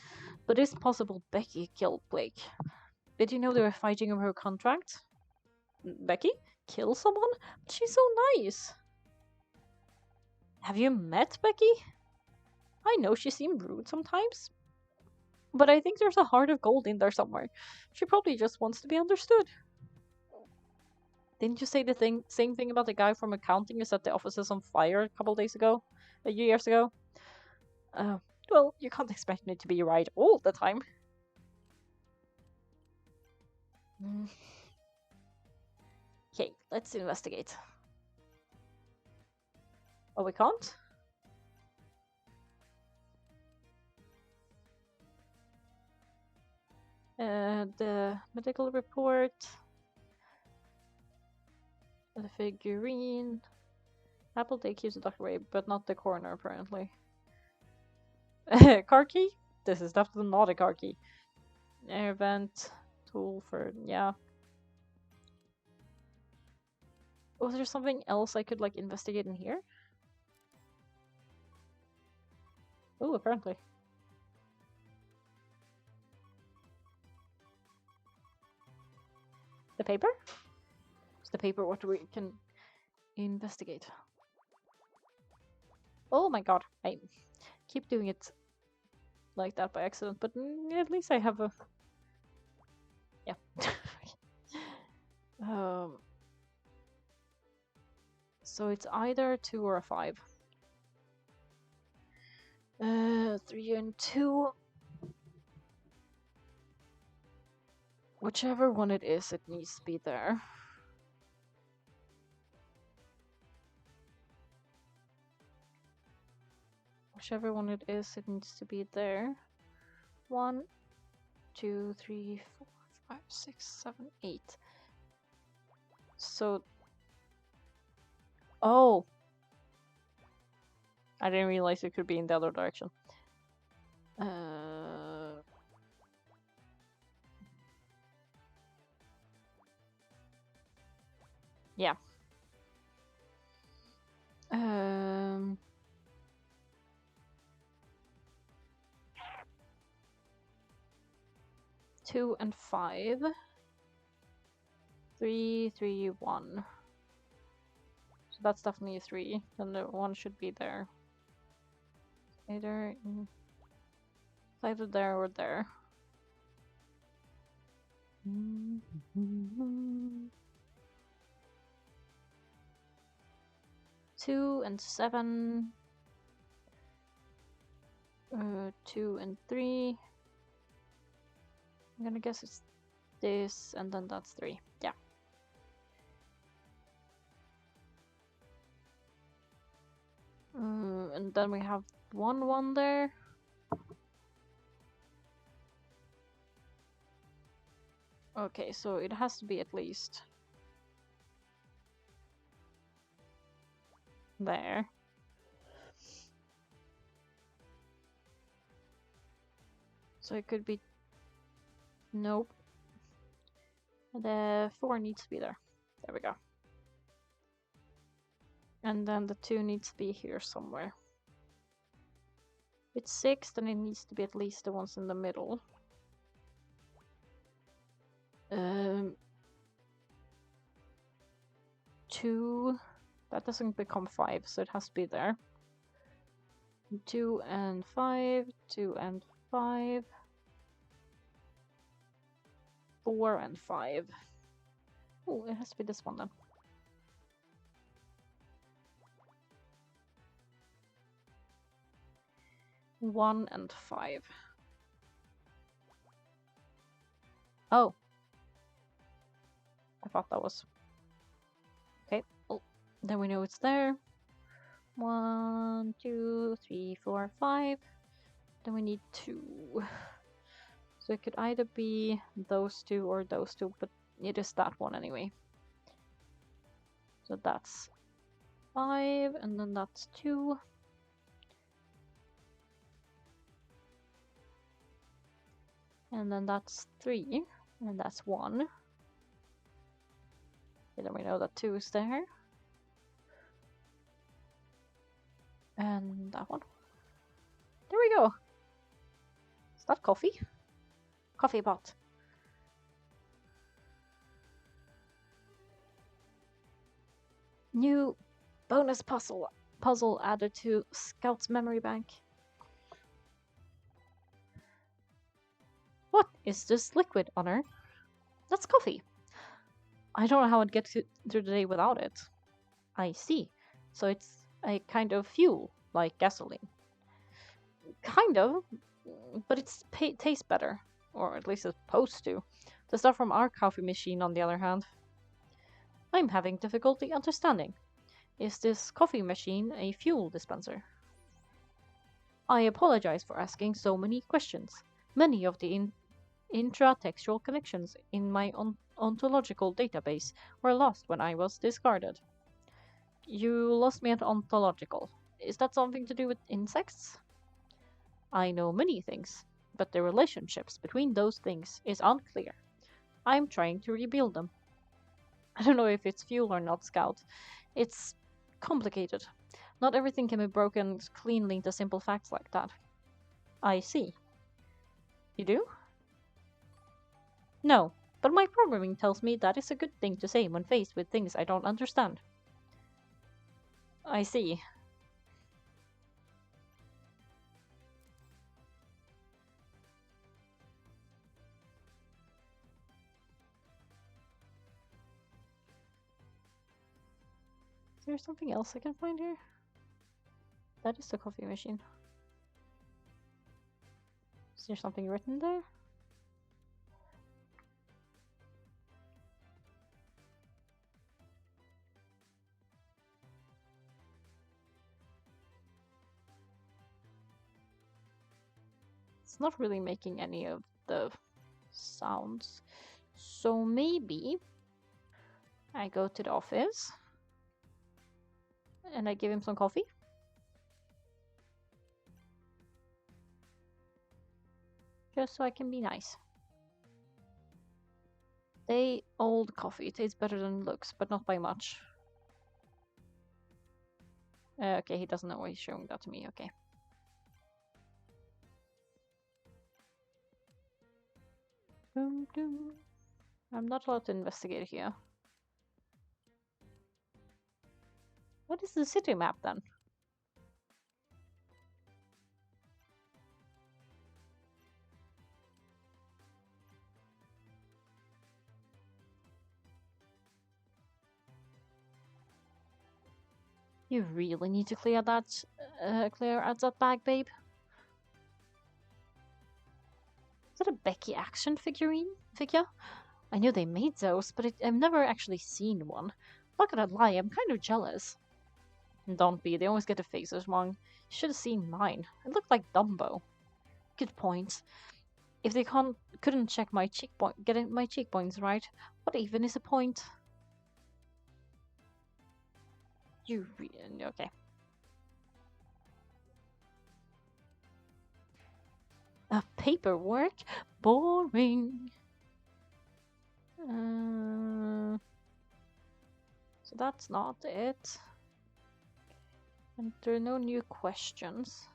but it's possible Becky killed Blake. Did you know they were fighting over her contract? Becky? Kill someone? But she's so nice. Have you met Becky? I know she seemed rude sometimes, but I think there's a heart of gold in there somewhere. She probably just wants to be understood. Didn't you say the same thing about the guy from accounting who set the offices on fire a couple days ago? A few years ago? Well, you can't expect me to be right all the time. Okay, let's investigate. Oh, we can't? The medical report. The figurine. Appleday keeps the doctor away, but not the coroner, apparently. Car key? This is definitely not a car key. Air vent. Tool for... yeah. Was there something else I could, like, investigate in here? Oh, apparently. The paper? It's the paper what we can investigate. Oh my god, I keep doing it like that by accident, but at least I have a... yeah. So it's either 2 or a 5. 3 and 2. Whichever one it is, it needs to be there. Whichever one it is, it needs to be there. 1, 2, 3, 4, 5, 6, 7, 8. So... oh! I didn't realize it could be in the other direction. Yeah. 2 and 5. 3, 3, 1. So that's definitely a 3. Then the 1 should be there. Either there or there. 2 and 7. 2 and 3. I'm gonna guess it's this, and then that's 3. Yeah. And then we have 1, 1 there. Okay, so it has to be at least there. So it could be... Nope. The 4 needs to be there. There we go. And then the 2 needs to be here somewhere. If it's 6, then it needs to be at least the ones in the middle. 2, that doesn't become 5, so it has to be there. 2 and 5, 2 and 5, 4 and 5. Oh, it has to be this one then. One and 5. Oh. I thought that was... Okay, well, then we know it's there. 1, 2, 3, 4, 5. Then we need 2. So it could either be those 2 or those 2, but it is that one anyway. So that's 5, and then that's 2. And then that's 3, and that's 1. Okay, then we know that 2 is there. And that one. There we go. Is that coffee? Coffee pot. New bonus puzzle added to Scout's memory bank. What is this liquid, Honor? That's coffee. I don't know how I'd get through the day without it. I see. So it's a kind of fuel, like gasoline. Kind of, but it tastes better. Or at least it's supposed to. The stuff from our coffee machine, on the other hand. I'm having difficulty understanding. Is this coffee machine a fuel dispenser? I apologize for asking so many questions. Many of the intratextual connections in my ontological database were lost when I was discarded. You lost me at ontological. Is that something to do with insects? I know many things, but the relationships between those things is unclear. I'm trying to rebuild them. I don't know if it's fuel or not, Scout. It's complicated. Not everything can be broken cleanly into simple facts like that. I see. You do? No, but my programming tells me that is a good thing to say when faced with things I don't understand. I see. Is there something else I can find here? That is the coffee machine. Is there something written there? It's not really making any of the sounds. So maybe I go to the office and I give him some coffee. Just so I can be nice. Day old coffee tastes better than it looks, but not by much. Okay, he doesn't know why he's showing that to me. Okay. I'm not allowed to investigate here. What is the city map then? You really need to clear out that bag, babe. Is that a Becky action figure? I knew they made those, but I've never actually seen one. Not gonna lie, I'm kind of jealous. Don't be, they always get the faces wrong. You should have seen mine. It looked like Dumbo. Good point. If they couldn't check my getting my cheekbones right, what even is the point? You really... Okay. Paperwork? Boring. So that's not it. And there are no new questions.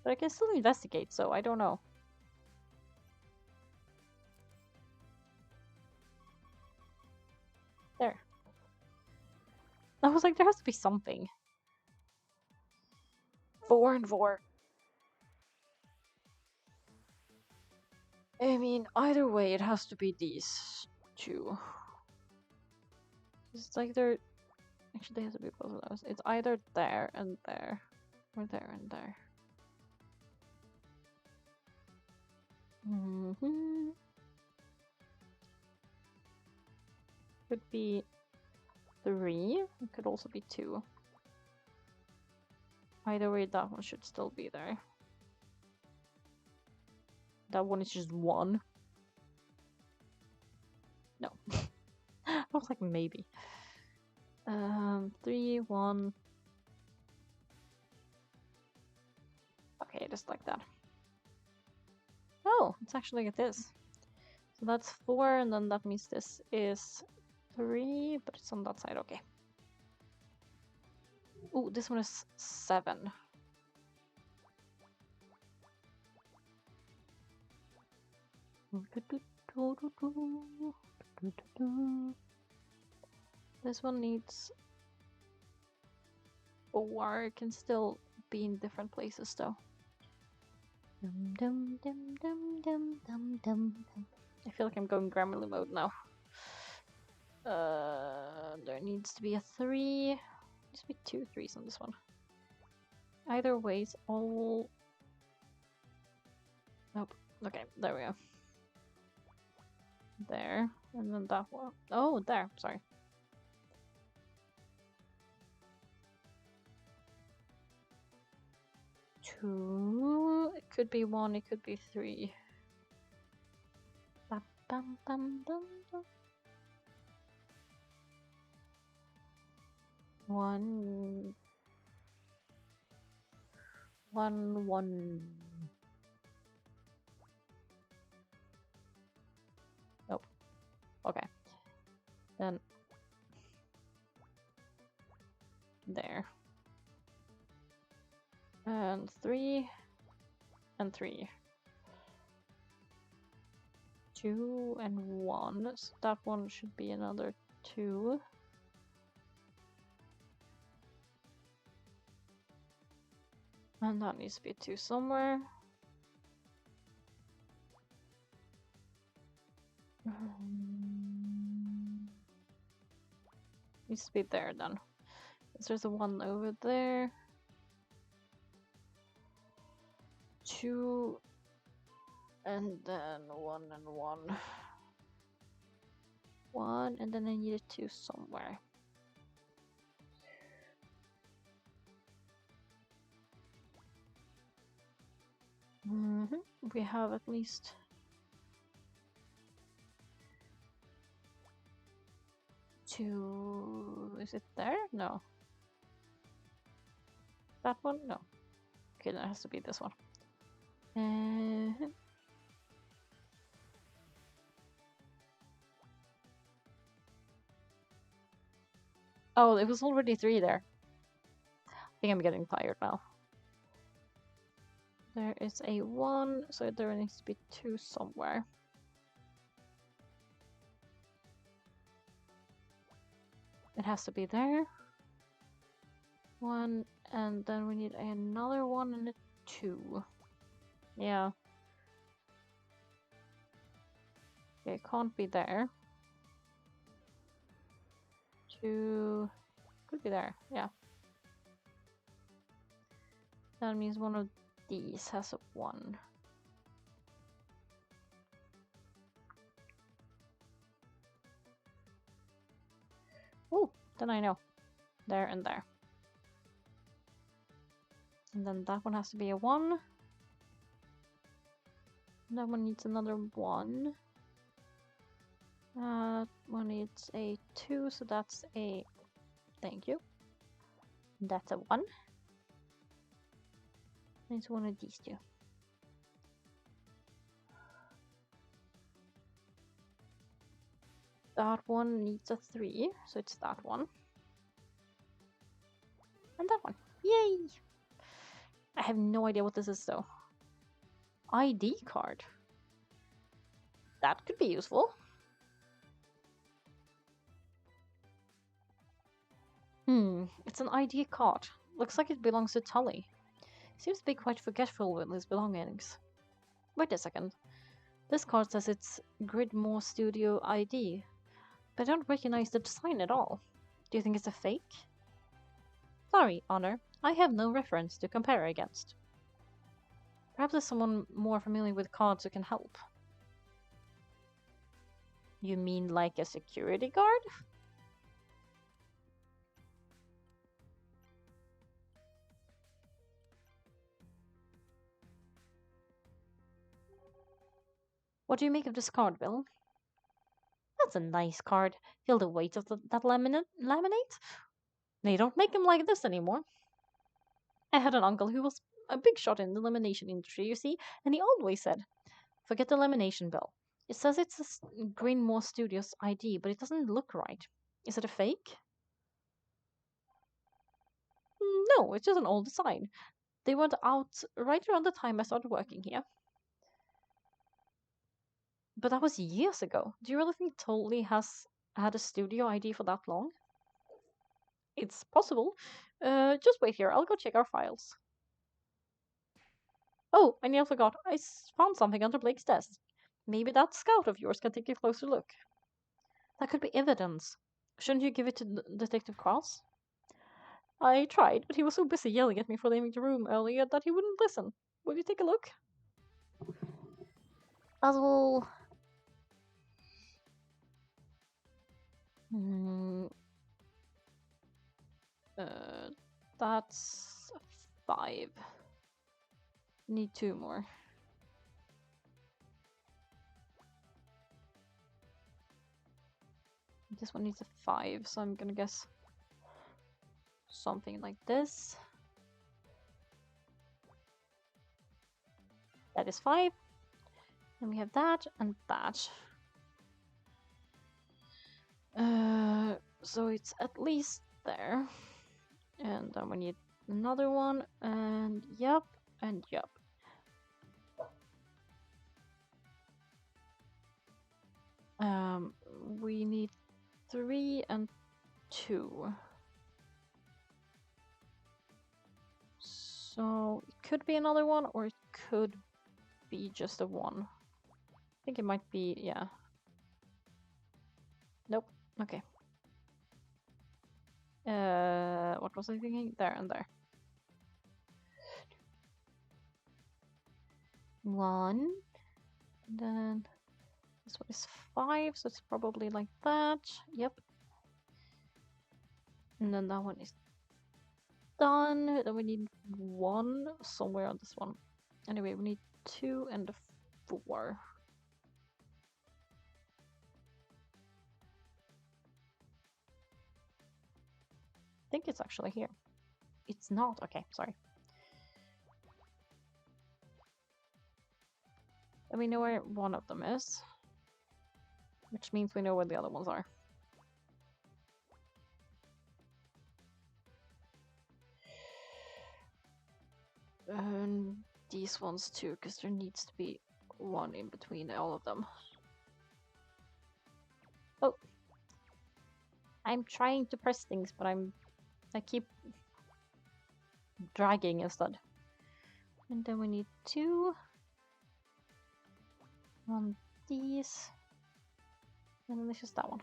But I can still investigate, so I don't know. There. I was like, there has to be something. 4 and 4. I mean, either way, it has to be these two. It's like they're... Actually, they have to be both of those. It's either there and there, or there and there. Could be 3. It could also be 2. Either way, that one should still be there. That one is just 1. No. I was like, maybe. 3, 1. Okay, just like that. Oh, it's actually like this. So that's 4, and then that means this is 3, but it's on that side. Okay. Oh, this one is 7. This one needs 4. It can still be in different places though. I feel like I'm going Grammarly mode now. There needs to be a 3. There needs to be 2 3s on this one. Either ways, all... Nope. Okay, there we go. There, and then that one. Oh, there, sorry. Two. It could be 1, it could be 3. Bum, bum, bum, bum, bum. 1 1 1. Nope. Okay. Then there. And 3 and 3. 2 and 1. So that one should be another 2. And that needs to be 2 somewhere. Needs to be there then. There's a 1 over there. 2 and then 1 and 1. 1 and then I need a 2 somewhere. We have at least 2. Is it there? No. That one? No. Okay, then it has to be this one. Oh, it was already 3 there. I think I'm getting tired now. There is a 1, so there needs to be 2 somewhere. It has to be there. 1, and then we need another 1 and a 2. Yeah. Okay, it can't be there. 2 could be there, yeah. That means one of these has a 1. Oh, then I know. There and there. And then that one has to be a 1. That one needs another 1. That one needs a 2, so that's a... Thank you. That's a 1. It's one of these two. That one needs a 3, so it's that one. And that one. Yay! I have no idea what this is though. ID card. That could be useful. It's an ID card. Looks like it belongs to Tully. Seems to be quite forgetful with his belongings. Wait a second. This card says it's Gridmore Studio ID, but I don't recognize the design at all. Do you think it's a fake? Sorry, Honor. I have no reference to compare against. Perhaps there's someone more familiar with cards who can help. You mean like a security guard? What do you make of this card, Bill? That's a nice card. Feel the weight of that laminate? They don't make them like this anymore. I had an uncle who was a big shot in the lamination industry, you see, and he always said, forget the lamination, Bill. It says it's a Greenmore Studios ID, but it doesn't look right. Is it a fake? No, it's just an old design. They went out right around the time I started working here. But that was years ago. Do you really think Tolly has had a studio ID for that long? It's possible. Just wait here. I'll go check our files. Oh, I nearly forgot. I found something under Blake's desk. Maybe that scout of yours can take a closer look. That could be evidence. Shouldn't you give it to Detective Cross? I tried, but he was so busy yelling at me for leaving the room earlier that he wouldn't listen. Will you take a look? Puzzle. Hmm. That's 5. Need 2 more. This one needs a 5, so I'm gonna guess something like this. That is 5. And we have that and that. So it's at least there. And then we need another one, and yep, and yep. We need 3 and 2. So it could be another one, or it could be just a 1. I think it might be, yeah. Nope. Okay. What was I thinking? There and there. 1. And then this one is 5, so it's probably like that. Yep. And then that one is done. Then we need 1 somewhere on this one. Anyway, we need 2 and a 4. I think it's actually here. It's not. Okay, sorry. And we know where one of them is, which means we know where the other ones are. And these ones too, because there needs to be 1 in between all of them. Oh, I'm trying to press things, but I keep dragging instead. And then we need 2 on these, and then it's just that one.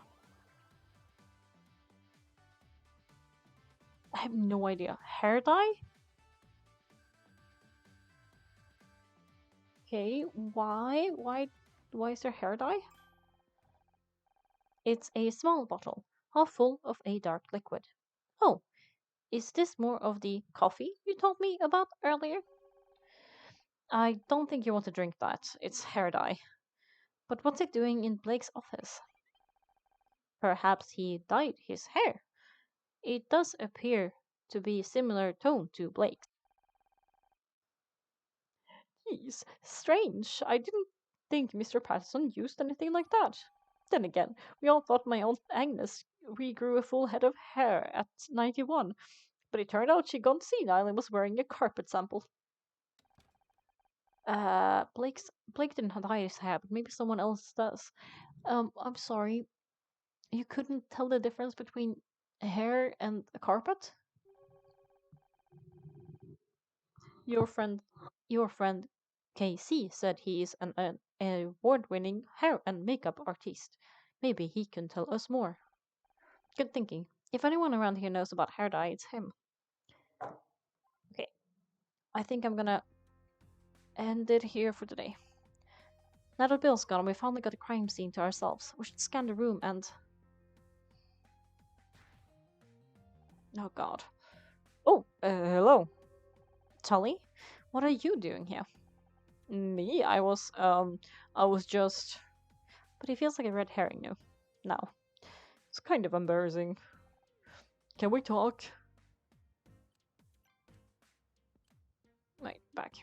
I have no idea. Hair dye? Okay, why? Why is there hair dye? It's a small bottle, half full of a dark liquid. Oh, is this more of the coffee you told me about earlier? I don't think you want to drink that. It's hair dye. But what's it doing in Blake's office? Perhaps he dyed his hair. It does appear to be similar tone to Blake's. Jeez, strange. I didn't think Mr. Patterson used anything like that. Then again, we all thought my Aunt Agnes regrew a full head of hair at 91, but it turned out she'd gone senile and was wearing a carpet sample. Blake didn't dye his hair, but maybe someone else does. I'm sorry. You couldn't tell the difference between a hair and a carpet? Your friend, your friend KC said he is an award-winning hair and makeup artist. Maybe he can tell us more. Good thinking. If anyone around here knows about hair dye, it's him. Okay, I think I'm gonna end it here for today. Now that Bill's gone, we finally got a crime scene to ourselves. We should scan the room and... Oh god. Oh, hello. Tully? What are you doing here? Me? I was just... But he feels like a red herring now. It's kind of embarrassing. Can we talk? Right, back.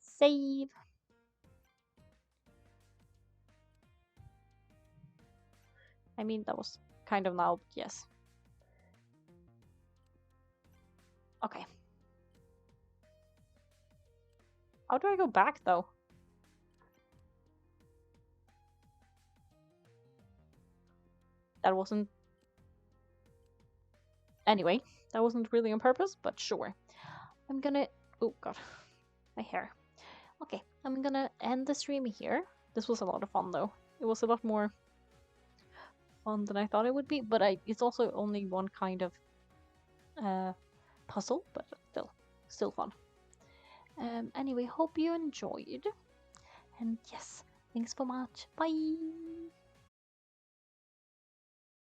Save. I mean, that was kind of now, but yes. Okay. How do I go back, though? That wasn't... Anyway, that wasn't really on purpose, but sure. I'm gonna... Oh, God. My hair. Okay, I'm gonna end the stream here. This was a lot of fun, though. It was a lot more fun than I thought it would be, but it's also only one kind of puzzle, but still fun. Anyway, hope you enjoyed. And yes, thanks so much. Bye!